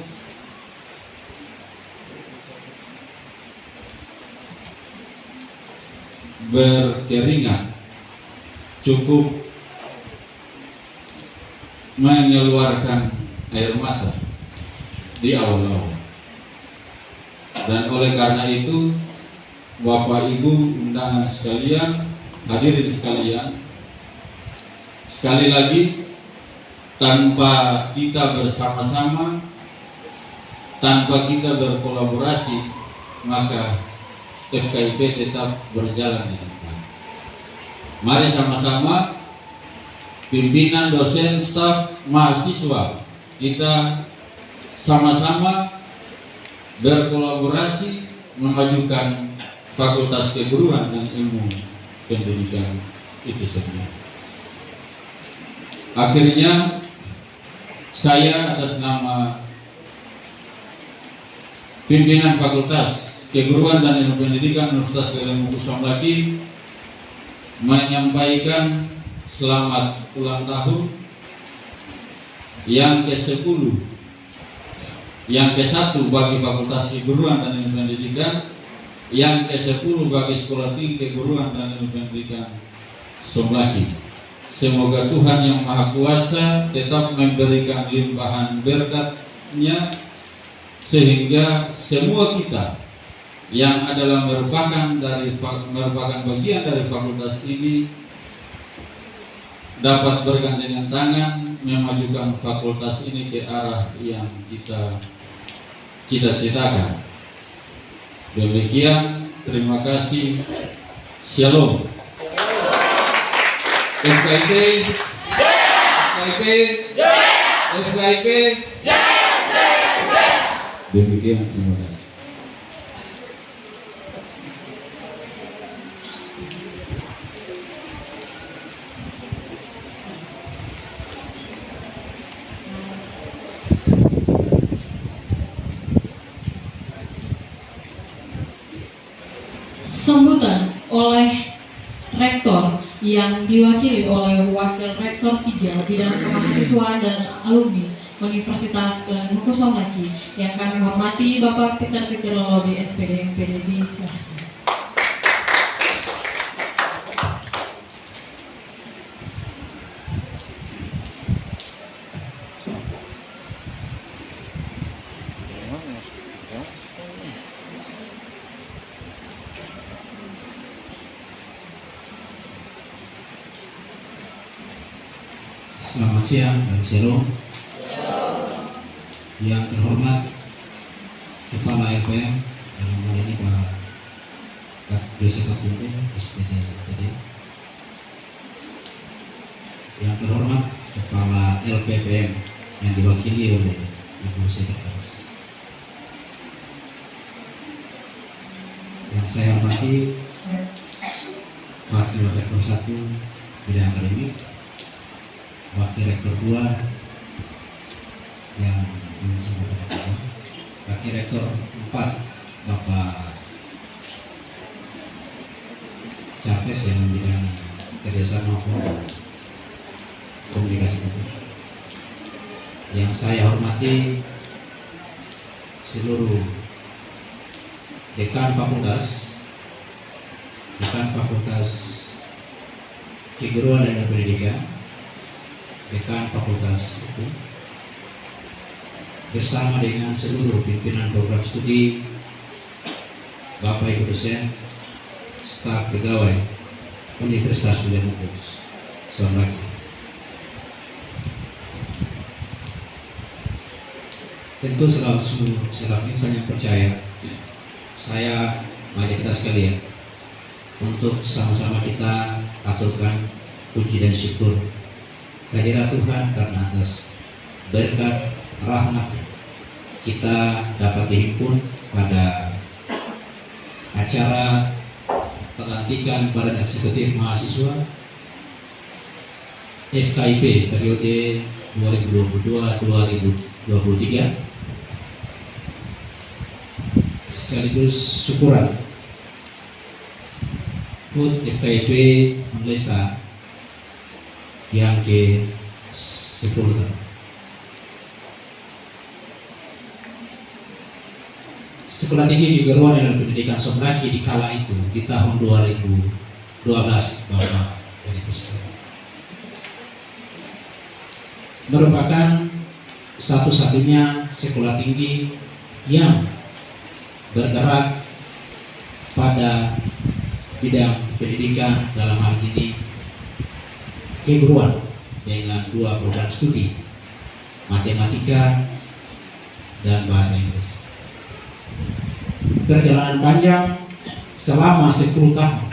berkeringat, cukup mengeluarkan air mata di awal-awal. Dan oleh karena itu, Bapak Ibu undangan sekalian, hadirin sekalian, sekali lagi, tanpa kita bersama-sama, tanpa kita berkolaborasi, maka FKIP tetap berjalan dengan baik. Mari sama-sama, pimpinan, dosen, staf, mahasiswa, kita sama-sama berkolaborasi memajukan Fakultas Keguruan dan Ilmu Pendidikan itu sendiri. Akhirnya saya atas nama pimpinan Fakultas Keguruan dan Ilmu Pendidikan Universitas Gajah Somlaki menyampaikan selamat ulang tahun yang ke-10, yang ke-1 bagi Fakultas Keguruan dan Ilmu Pendidikan, yang ke-10 bagi Sekolah Tinggi Keguruan dan Ilmu Pendidikan Somlaki. Semoga Tuhan Yang Maha Kuasa tetap memberikan limpahan berkat-Nya sehingga semua kita yang adalah merupakan bagian dari fakultas ini dapat bergandengan tangan memajukan fakultas ini ke arah yang kita cita-citakan. Demikian, terima kasih. Shalom. FKIP, FKIP, FKIP. Demikian, terima kasih. Sambutan oleh Rektor yang diwakili oleh Wakil Rektor 3 Bidang Kemahasiswaan dan Alumni Universitas Gajah Somlaki yang kami hormati Bapak Peter Lolobi SPD MPD Bisa. Selamat siang dan shalom. Yang terhormat Kepala LPM dalam hal ini Pak Desi Kapunten SPD MPD. Yang terhormat Kepala LPPM yang diwakili oleh Ibu Sekretaris. Yang saya hormati Wakil Rektor 1 Bidang Akademik, Wakil Rektor 2 yang Wakil Rektor 4 Bapak Chartes yang bidang kerjasama maupun komunikasi publik. Yang saya hormati seluruh Dekan Fakultas Keguruan dan Ilmu Pendidikan, Dekan Fakultas Hukum, bersama dengan seluruh pimpinan program studi, Bapak Ibu dosen, staf pegawai Universitas Gajah Somlaki. Tentu selalu saya percaya, saya mengajak kita sekalian untuk sama-sama kita aturkan puji dan syukur kehadirat Tuhan karena atas berkat rahmat kita dapat dihimpun pada acara pelantikan Badan Eksekutif Mahasiswa FKIP periode 2022-2023 sekaligus syukuran HUT FKIP Malaysia yang ke-10 tahun. Sekolah Tinggi Keguruan dan Pendidikan Somlaki di kala itu di tahun 2012 Bapak dari Pusat merupakan satu-satunya sekolah tinggi yang bergerak pada bidang pendidikan, dalam hal ini keguruan, dengan 2 program studi, matematika dan bahasa Inggris. Perjalanan panjang selama 10 tahun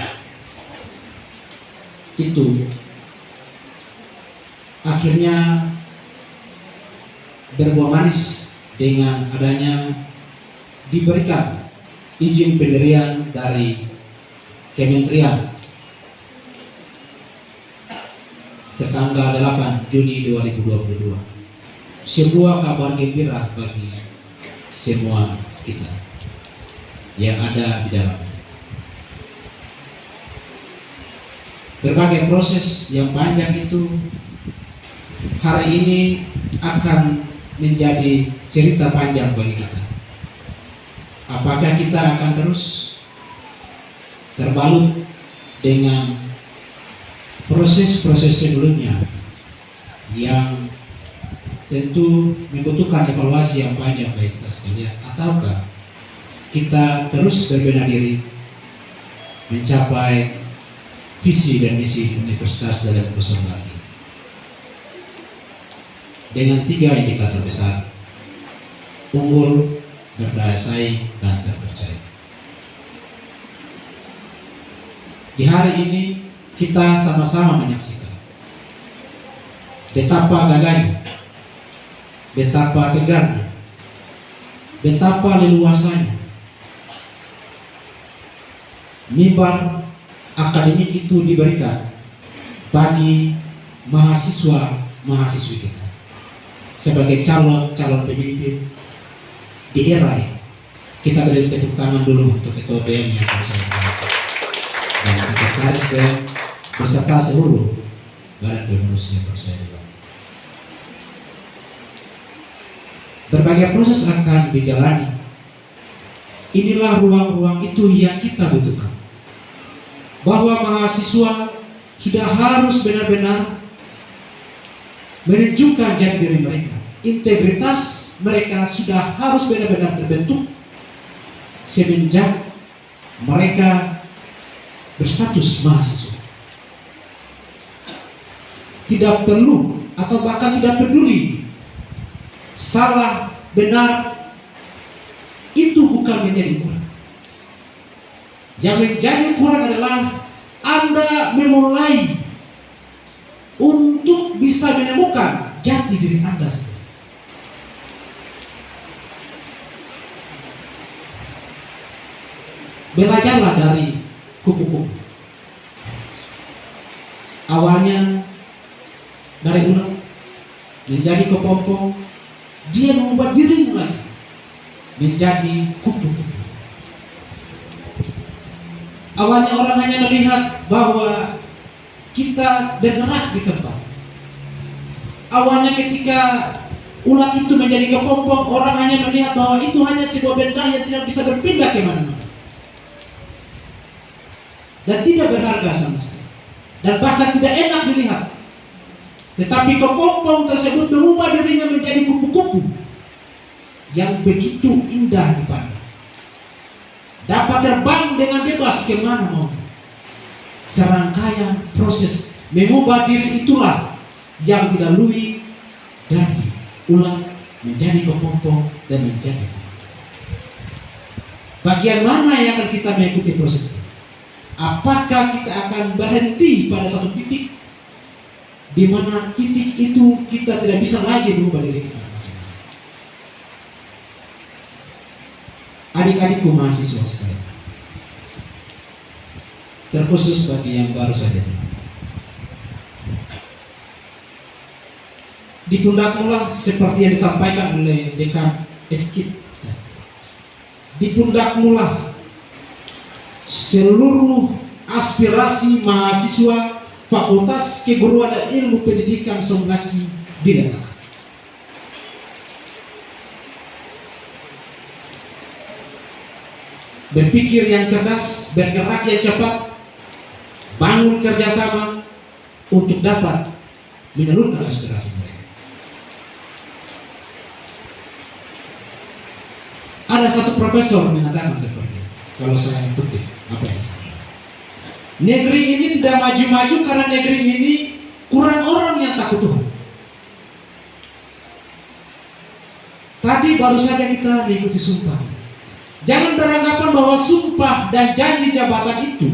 itu akhirnya berbuah manis dengan adanya diberikan izin pendirian dari Kementerian tertanggal 8 Juni 2022. Sebuah kabar gembira bagi semua kita yang ada di dalam. Berbagai proses yang panjang itu hari ini akan menjadi cerita panjang bagi kita. Apakah kita akan terus terbalut dengan proses-proses sebelumnya yang tentu membutuhkan evaluasi yang panjang bagi kita sekalian, ataukah kita terus berbenah diri mencapai visi dan misi Universitas Dadang Somlaki dengan 3 indikator besar: unggul, berdaya saing, dan terpercaya. Di hari ini kita sama-sama menyaksikan betapa gagahnya, betapa tegarnya, betapa leluasanya mimbar akademik itu diberikan bagi mahasiswa-mahasiswi kita sebagai calon pemimpin di era ini. Kita beri tepuk tangan dulu untuk Ketua BEM yang baru saya dan Sekretaris BEM beserta seluruh badan pengurus yang baru saya bilang. Berbagai proses akan dijalani. Inilah ruang-ruang itu yang kita butuhkan. Bahwa mahasiswa sudah harus benar-benar menunjukkan jati diri mereka. Integritas mereka sudah harus benar-benar terbentuk semenjak mereka berstatus mahasiswa. Tidak perlu atau bahkan tidak peduli salah benar, itu bukan menjadi kurang. Yang menjadi kurang adalah Anda memulai untuk bisa menemukan jati diri Anda sendiri. Belajarlah dari kupu-kupu. Awalnya dari ulat menjadi kepompong, dia mengubah dirinya lagi menjadi kupu-kupu. Awalnya orang hanya melihat bahwa kita bergerak di tempat. Awalnya ketika ulat itu menjadi kepompong, orang hanya melihat bahwa itu hanya sebuah benda yang tidak bisa berpindah kemana-mana dan tidak berharga sama sekali, dan bahkan tidak enak dilihat. Tetapi kepompong tersebut berubah dirinya menjadi kupu-kupu yang begitu indah dipandang, dapat terbang dengan bebas kemana mau. Serangkaian proses mengubah diri itulah yang dilalui dari ulat menjadi kepompong dan menjadi kupu-kupu. Bagian mana yang akan kita mengikuti proses ini? Apakah kita akan berhenti pada satu titik di mana titik itu kita tidak bisa lagi berubah diri kita masing-masing? Adik-adikku mahasiswa sekalian, terkhusus bagi yang baru saja, ditunda ulang seperti yang disampaikan oleh Dekan FKIP. di pundakmulah seluruh aspirasi mahasiswa Fakultas Keguruan dan Ilmu Pendidikan Songlaki diletakkan. Berpikir yang cerdas, bergerak yang cepat, bangun kerjasama untuk dapat menyalurkan aspirasi mereka. Ada satu profesor mengatakan seperti ini, kalau saya kutip apa yang saya. Negeri ini tidak maju-maju karena negeri ini kurang orang yang takut Tuhan. Tadi baru saja kita mengikuti sumpah. Jangan beranggapan bahwa sumpah dan janji jabatan itu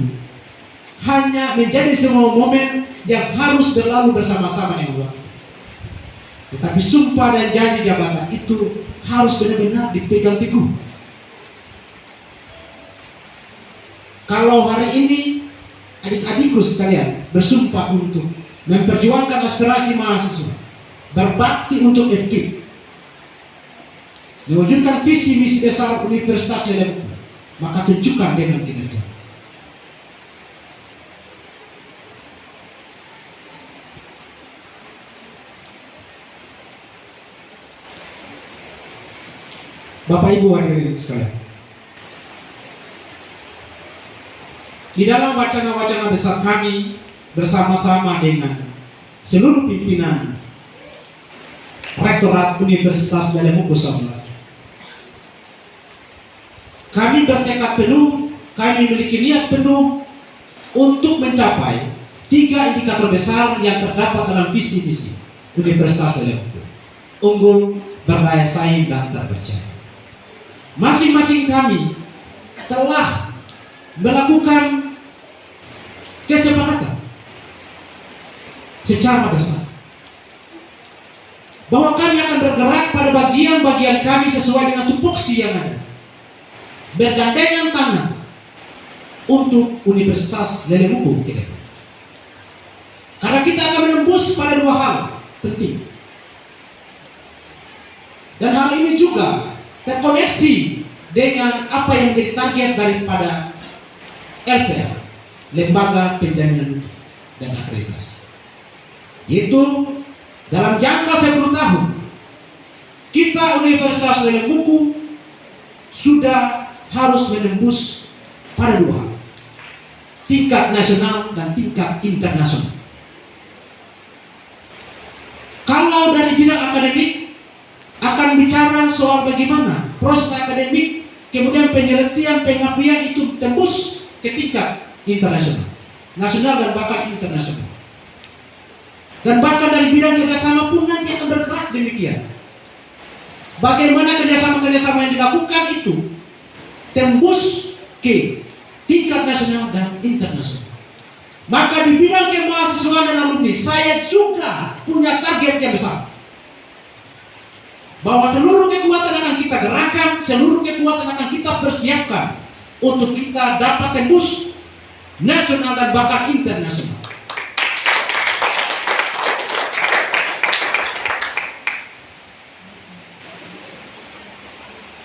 hanya menjadi semua momen yang harus berlalu bersama-sama dengan waktu. Tetapi sumpah dan janji jabatan itu harus benar-benar dipegang teguh. Kalau hari ini adik-adikku sekalian bersumpah untuk memperjuangkan aspirasi mahasiswa, berbakti untuk FK, mewujudkan visi misi besar Universitas Lelemku, maka tunjukkan dengan kinerja. Bapak Ibu hadirin sekalian, di dalam wacana-wacana besar kami bersama-sama dengan seluruh pimpinan Rektorat Universitas Lelemku Songlaki, kami bertekad penuh, kami memiliki niat penuh untuk mencapai 3 indikator besar yang terdapat dalam visi misi Universitas Lelemku: unggul, berdaya saing, dan terpercaya. Masing-masing kami telah melakukan kesepakatan secara bersama bahwa kami akan bergerak pada bagian-bagian kami sesuai dengan tupoksi yang ada, bergandengan tangan untuk Universitas Lelemku ke depan. Karena kita akan menembus pada 2 hal penting, dan hal ini juga terkoneksi dengan apa yang menjadi target daripada LPR, Lembaga Penjaminan dan Akreditasi, yaitu dalam jangka 10 tahun kita Universitas Lelemku sudah harus menembus pada 2 hal, tingkat nasional dan tingkat internasional. Kalau dari bidang akademik akan bicara soal bagaimana proses akademik, kemudian penelitian, pengabdian itu tembus ke tingkat internasional, nasional, dan bahkan internasional. Dan bahkan dari bidang kerjasama pun nanti akan bergerak demikian. Bagaimana kerjasama-kerjasama yang dilakukan itu tembus ke tingkat nasional dan internasional. Maka di bidang kemahasiswaan dan alumni, saya juga punya target yang besar, bahwa seluruh kekuatan akan kita gerakan, seluruh kekuatan akan kita persiapkan untuk kita dapat tembus nasional dan bahkan internasional.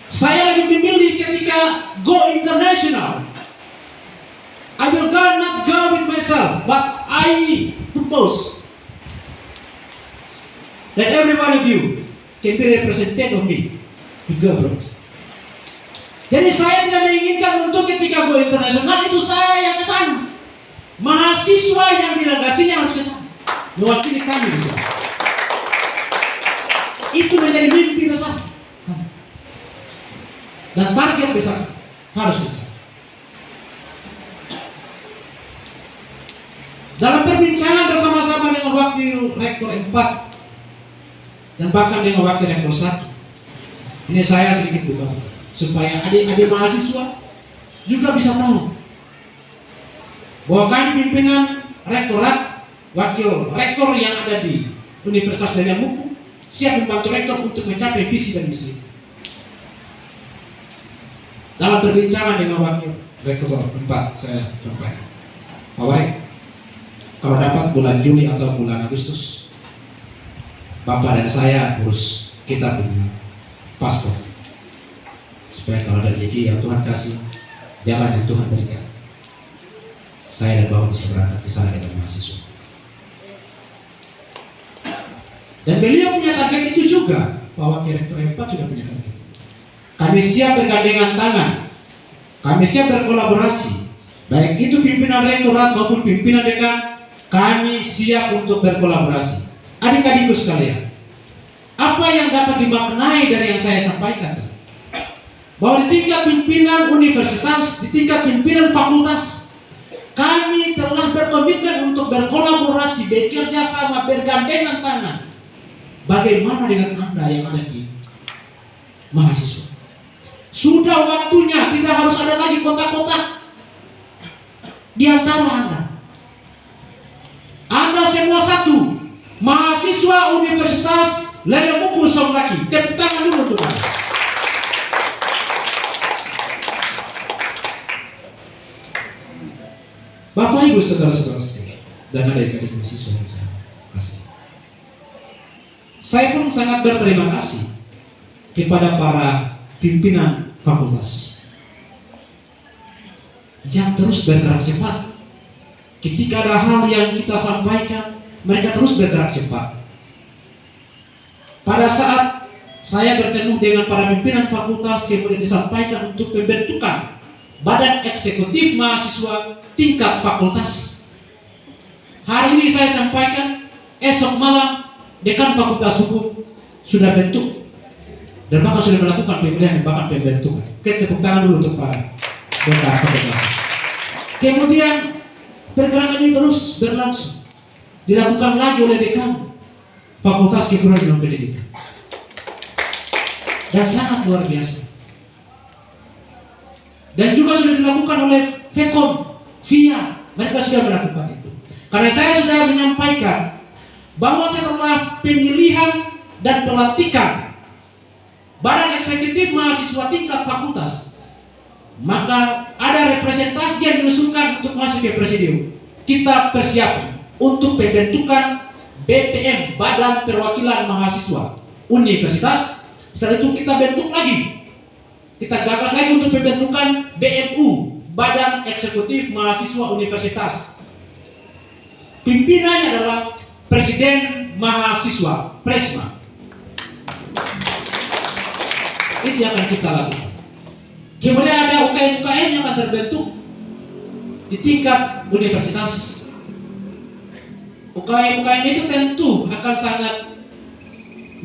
Saya lebih memilih ketika go international. I will not go with myself, but I propose that every one of you can be representative of me to go abroad. Jadi saya tidak menginginkan untuk ketika go internasional itu saya yang kesana. Mahasiswa yang delegasinya harus kesana, mewakili kami di sana. Itu menjadi mimpi besar dan target besar, harus besar. Dalam perbincangan bersama-sama dengan wakil rektor 4 dan bahkan dengan wakil rektor 1, ini saya sedikit buka supaya adik-adik mahasiswa juga bisa tahu bahwa kami pimpinan rektorat, wakil rektor yang ada di Universitas Lelemku siap membantu rektor untuk mencapai visi dan misi. Dalam perbincangan dengan wakil rektor 4, saya sampaikan, Pak Warik, kalau dapat bulan Juli atau bulan Agustus, Bapak dan saya urus kita punya paspor supaya kalau ada rezeki yang Tuhan kasih, jalan yang Tuhan berikan, saya dan Bapak bisa berangkat di sana dengan mahasiswa. Dan beliau punya target itu juga, bahwa Rektor 4 sudah punya target. Kami siap bergandengan tangan, kami siap berkolaborasi, baik itu pimpinan rektorat maupun pimpinan dekan, kami siap untuk berkolaborasi. Adik-adikku sekalian, apa yang dapat dimaknai dari yang saya sampaikan? Bahwa di tingkat pimpinan universitas, di tingkat pimpinan fakultas, kami telah berkomitmen untuk berkolaborasi, bekerja sama, bergandengan tangan. Bagaimana dengan Anda yang ada di mahasiswa? Sudah waktunya, tidak harus ada lagi kotak-kotak di antara Anda. Anda semua satu, mahasiswa Universitas Lelemuku Songlaki. Tepuk tangan dulu untuk Anda. Bapak Ibu saudara-saudara sekalian dan adik-adik mahasiswa yang saya kasih, saya pun sangat berterima kasih kepada para pimpinan fakultas yang terus bergerak cepat. Ketika ada hal yang kita sampaikan, mereka terus bergerak cepat. Pada saat saya bertemu dengan para pimpinan fakultas, kemudian disampaikan untuk pembentukan Badan Eksekutif Mahasiswa tingkat fakultas. Hari ini saya sampaikan, esok malam Dekan Fakultas Hukum sudah bentuk dan bahkan sudah melakukan pemilihan dan bahkan pembentukan. Tepuk tangan dulu untuk para dekan fakultas. Kemudian pergerakan ini terus berlangsung, dilakukan lagi oleh dekan Fakultas Keguruan dan Pendidikan, dan sangat luar biasa. Dan juga sudah dilakukan oleh Vkom, VIA, mereka sudah melakukan itu. Karena saya sudah menyampaikan bahwa setelah pemilihan dan pelantikan Badan Eksekutif Mahasiswa tingkat fakultas, maka ada representasi yang diusulkan untuk masuk ke presidium. Kita persiapkan untuk pembentukan BPM, Badan Perwakilan Mahasiswa Universitas. Setelah itu kita bentuk lagi, kita gagas lagi untuk pembentukan BMU, Badan Eksekutif Mahasiswa Universitas. Pimpinannya adalah Presiden Mahasiswa, Presma. Itu yang akan kita lakukan. Kemudian ada UKM-UKM yang akan terbentuk di tingkat universitas. UKM-UKM itu tentu akan sangat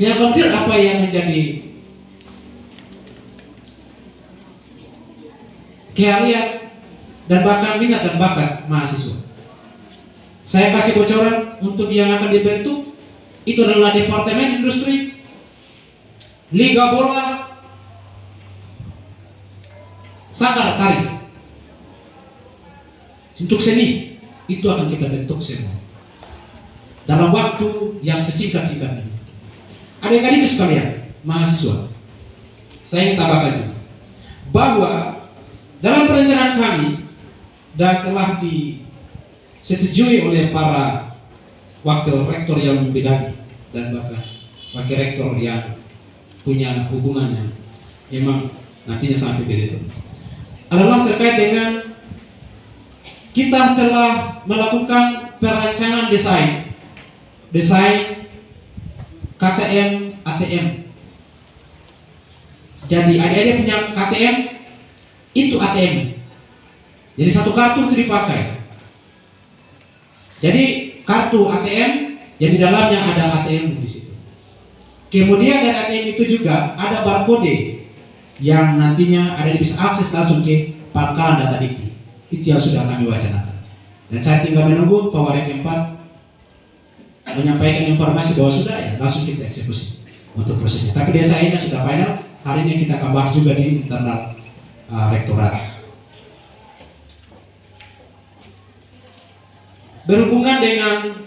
mengakomodir apa yang menjadi keahlian dan bahkan minat dan bakat mahasiswa. Saya kasih bocoran untuk yang akan dibentuk, itu adalah Departemen Industri, Liga Bola, Sanggar Tari. Untuk seni, itu akan kita bentuk semua dalam waktu yang sesingkat-singkatnya. Adik-adik sekalian, mahasiswa, saya ingin tambahkan juga bahwa dalam perencanaan kami dan telah disetujui oleh para wakil rektor yang membidangi dan bahkan wakil rektor yang punya hubungannya memang nantinya sampai begitu, adalah terkait dengan kita telah melakukan perancangan desain KTM ATM. Jadi adik-adik punya KTM, itu ATM. Jadi satu kartu itu dipakai. Jadi kartu ATM yang di dalamnya ada ATM di situ. Kemudian dari ATM itu juga ada barcode yang nantinya ada bisa akses langsung ke pangkalan data dikti. Itu yang sudah kami wacanakan. Dan saya tinggal menunggu Pawarek 4 menyampaikan informasi bahwa sudah ya langsung kita eksekusi untuk prosesnya. Tapi desainnya sudah final. Hari ini kita akan bahas juga di internal rektorat. Berhubungan dengan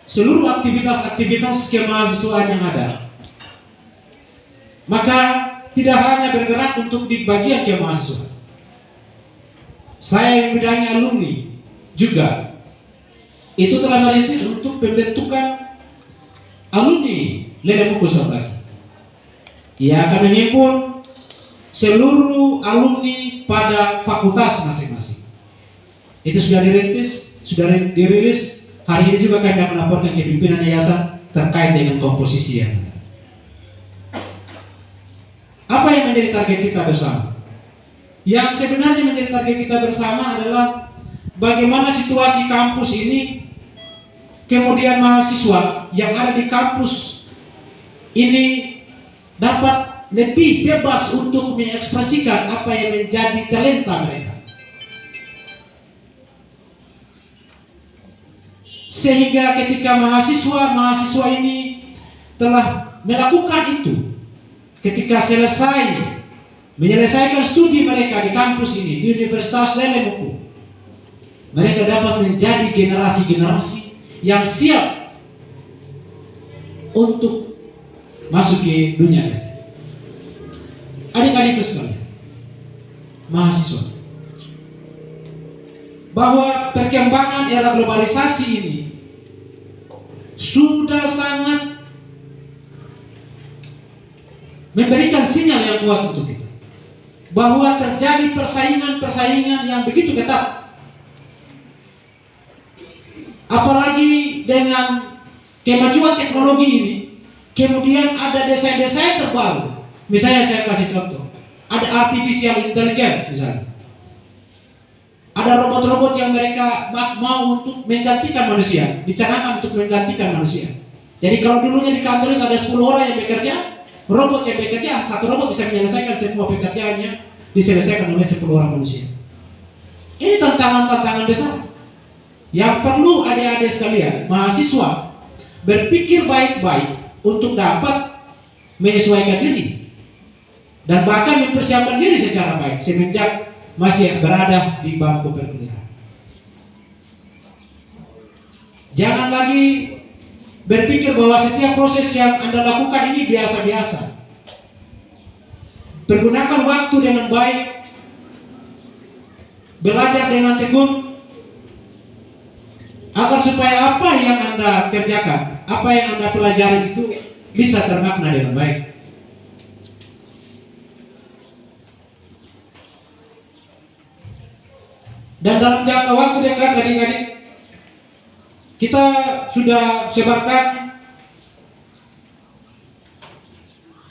seluruh aktivitas-aktivitas kemahasiswaan yang ada, maka tidak hanya bergerak untuk di bagian kemahasiswaan. Saya yang membidangi alumni juga itu telah merintis untuk pembentukan alumni Lelemuku Songlaki. Ia akan menghimpun seluruh alumni pada fakultas masing-masing. Itu sudah dirilis. Hari ini juga kami akan melaporkan ke pimpinan yayasan terkait dengan komposisi yang ada. Apa yang menjadi target kita bersama? Yang sebenarnya menjadi target kita bersama adalah bagaimana situasi kampus ini, kemudian mahasiswa yang ada di kampus ini dapat lebih bebas untuk mengekspresikan apa yang menjadi talenta mereka. Sehingga ketika mahasiswa ini telah melakukan itu, ketika menyelesaikan studi mereka di kampus ini, di Universitas Lelemuku, mereka dapat menjadi generasi-generasi yang siap untuk masuk ke dunia kerja. Adik-adikku sekalian, mahasiswa, bahwa perkembangan era globalisasi ini sudah sangat memberikan sinyal yang kuat untuk kita, bahwa terjadi persaingan yang begitu ketat. Apalagi dengan kemajuan teknologi ini, kemudian ada desain-desain terbaru. Misalnya saya kasih contoh, ada artificial intelligence misalnya. Ada robot-robot yang mereka mau untuk menggantikan manusia, dicanangkan untuk menggantikan manusia. Jadi kalau dulunya di kantor itu ada 10 orang yang bekerja, robot yang bekerja, satu robot bisa menyelesaikan semua pekerjaannya, diselesaikan oleh 10 orang manusia. Ini tantangan-tantangan besar yang perlu adik-adik sekalian, mahasiswa, berpikir baik-baik untuk dapat menyesuaikan diri dan bahkan mempersiapkan diri secara baik semenjak masih berada di bangku perkuliahan. Jangan lagi berpikir bahwa setiap proses yang Anda lakukan ini biasa-biasa. Pergunakan waktu dengan baik, belajar dengan tekun, agar supaya apa yang Anda kerjakan, apa yang Anda pelajari itu bisa termakna dengan baik. Dan dalam jangka waktu dekat, adik-adik, kita sudah sebarkan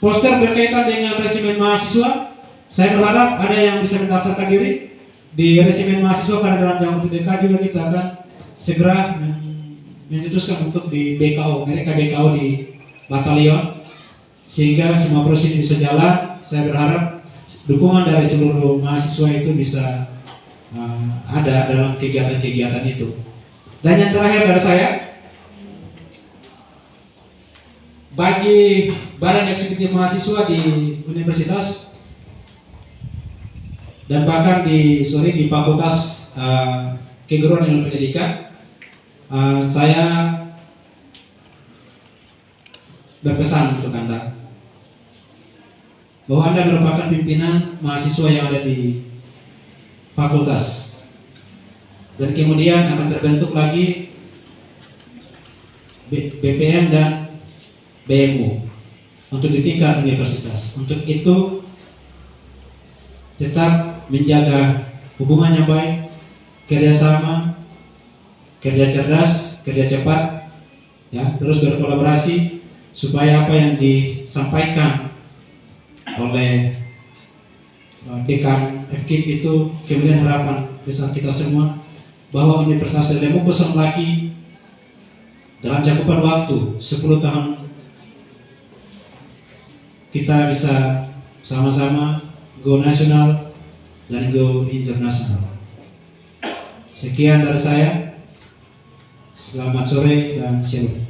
poster berkaitan dengan resimen mahasiswa. Saya berharap ada yang bisa mendaftarkan diri di resimen mahasiswa, karena dalam jangka waktu dekat juga kita akan segera mencetuskan untuk di BKO, mereka BKO di batalion, sehingga semua proses ini bisa jalan. Saya berharap dukungan dari seluruh mahasiswa itu bisa ada dalam kegiatan-kegiatan itu. Dan yang terakhir dari saya, bagi badan eksekutif mahasiswa di universitas dan bahkan di fakultas keguruan ilmu pendidikan, saya berpesan untuk Anda bahwa Anda merupakan pimpinan mahasiswa yang ada di fakultas, dan kemudian akan terbentuk lagi BPM dan BMU untuk di tingkat universitas. Untuk itu tetap menjaga hubungan yang baik, kerjasama, kerja cerdas, kerja cepat, ya, terus berkolaborasi supaya apa yang disampaikan oleh dekan FKIP itu kemudian harapan besar kita semua bahwa Universitas Lelemuku lagi dalam cakupan waktu 10 tahun kita bisa sama-sama go nasional dan go internasional. Sekian dari saya. Selamat sore dan shalom.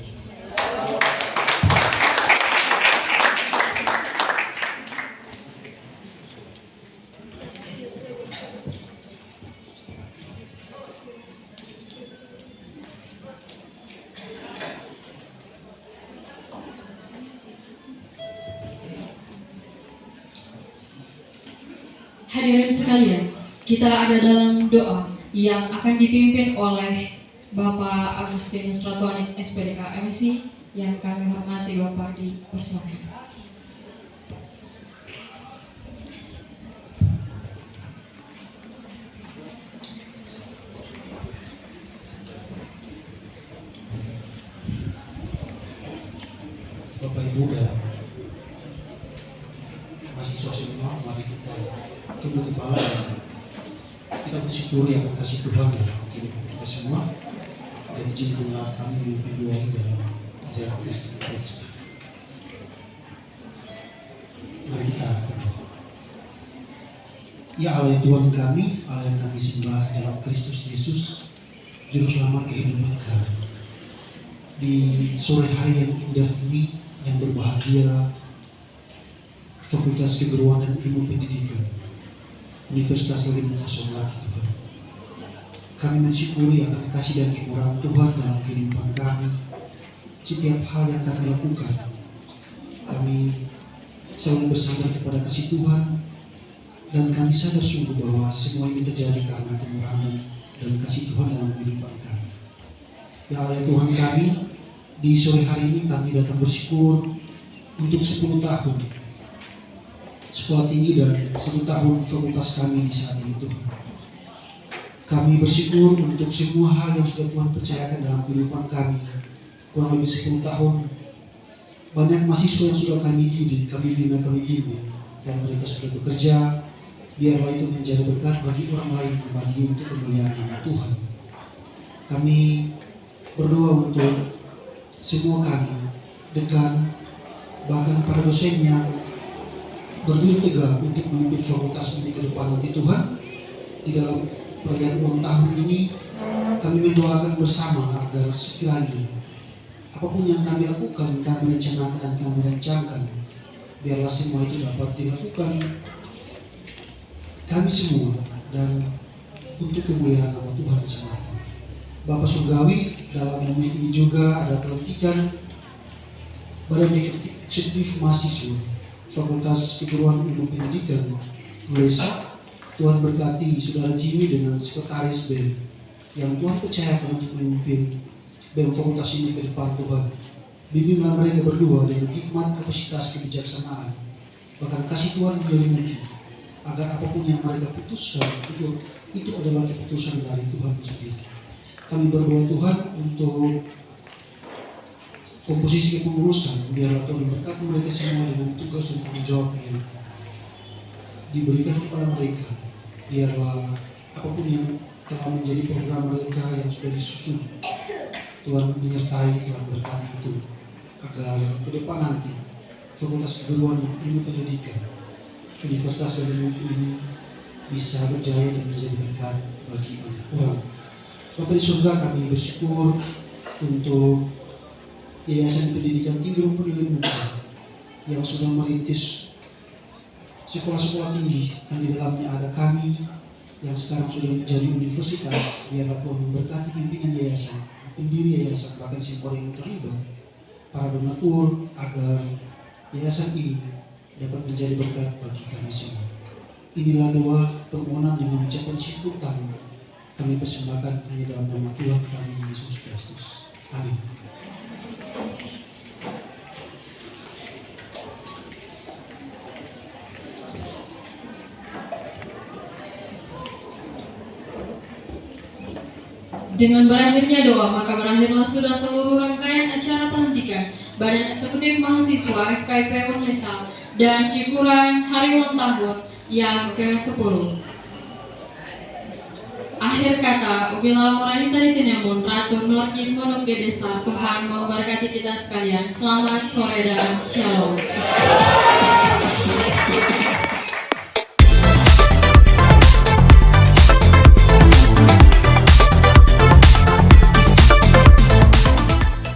Hadirin sekalian, kita ada dalam doa yang akan dipimpin oleh Bapak Agustinus Ratuanik SPDK MSI yang kami hormati. Bapak dipersilakan. Bapak Ibu dan mahasiswa semua, mari kita tunduk kepala dan kita bersyukuri akan kasih Tuhan dalam kehidupan kita semua, dan izinkanlah kami berdua dalam ajaran Kristus. Mari kita berdoa. Ya Allah Tuhan kami, Allah yang kami sembah dalam Kristus Yesus, Juru Selamat kehidupan kami. Di sore hari yang indah ini, yang berbahagia, Fakultas Keguruan dan Ilmu Pendidikan Universitas Legenda Kosong lagi Tuhan. Kami mensyukuri akan kasih dan kemurahan Tuhan dalam kehidupan kami. Setiap hal yang kami lakukan, kami selalu bersandar kepada kasih Tuhan, dan kami sadar sungguh bahwa semua ini terjadi karena kemurahan dan kasih Tuhan dalam kehidupan kami. Ya Allah Tuhan kami, di sore hari ini kami datang bersyukur untuk 10 tahun sekolah tinggi dan 10 tahun fakultas kami di saat ini Tuhan. Kami bersyukur untuk semua hal yang sudah Tuhan percayakan dalam kehidupan kami. Kurang lebih 10 tahun, banyak mahasiswa yang sudah kami didik, kami bina, kami bimbing, dan mereka sudah bekerja. Biarlah itu menjadi berkat bagi orang lain, bagi untuk kemuliaan nama Tuhan. Kami berdoa untuk semua kami, dekan, bahkan para dosen yang berdiri tegak untuk memimpin fakultas ini ke depan nanti Tuhan. Di dalam perayaan ulang tahun ini, kami mendoakan bersama agar sekiranya apapun yang kami lakukan, kami rencanakan dan kami rancangkan, biarlah semua itu dapat dilakukan kami semua dan untuk kemuliaan nama Tuhan semata. Bapak Surgawi, dalam momen ini juga ada pelantikan Badan Eksekutif Mahasiswa Fakultas Keguruan Ilmu Pendidikan Unesa. Tuhan berkati Saudara Jimmy dengan Sekretaris BEM yang Tuhan percayakan untuk memimpin BEM Fakultas ini ke depan Tuhan. Bimbinglah mereka berdua dengan hikmat, kapasitas, kebijaksanaan, bahkan kasih Tuhan menjadi mungkin, agar apapun yang mereka putuskan itu adalah keputusan dari Tuhan sendiri. Kami berdoa Tuhan untuk komposisi kepengurusan, biarlah Tuhan berkati mereka semua dengan tugas dan tanggung jawab yang diberikan kepada mereka. Biarlah apapun yang telah menjadi program mereka yang sudah disusun, Tuhan menyertai, Tuhan berkati itu, agar ke depan nanti Fakultas Keguruan Ilmu Pendidikan Universitas Legenda ini bisa berjaya dan menjadi berkat bagi banyak orang. Bapak di surga, kami bersyukur untuk Yayasan Pendidikan Tinggi maupun Ilmu yang sudah merintis sekolah-sekolah tinggi, yang di dalamnya ada kami yang sekarang sudah menjadi universitas. Biarlah Tuhan memberkati pimpinan yayasan, pendiri yayasan, bahkan simpor yang terlibat, para donatur, agar yayasan ini dapat menjadi berkat bagi kami semua. Inilah doa permohonan yang mengucapkan syukur kami persembahkan hanya dalam nama Tuhan kami Yesus Kristus. Amin. Dengan berakhirnya doa, maka berakhirlah sudah seluruh rangkaian acara pelantikan Badan Eksekutif Mahasiswa FKIP Unesa dan syukuran hari ulang tahun yang ke-10. Akhir kata, Ubila Moranita Ditinamun, Ratu Norkin Monok Desa, Tuhan memberkati kita sekalian. Selamat sore dan shalom.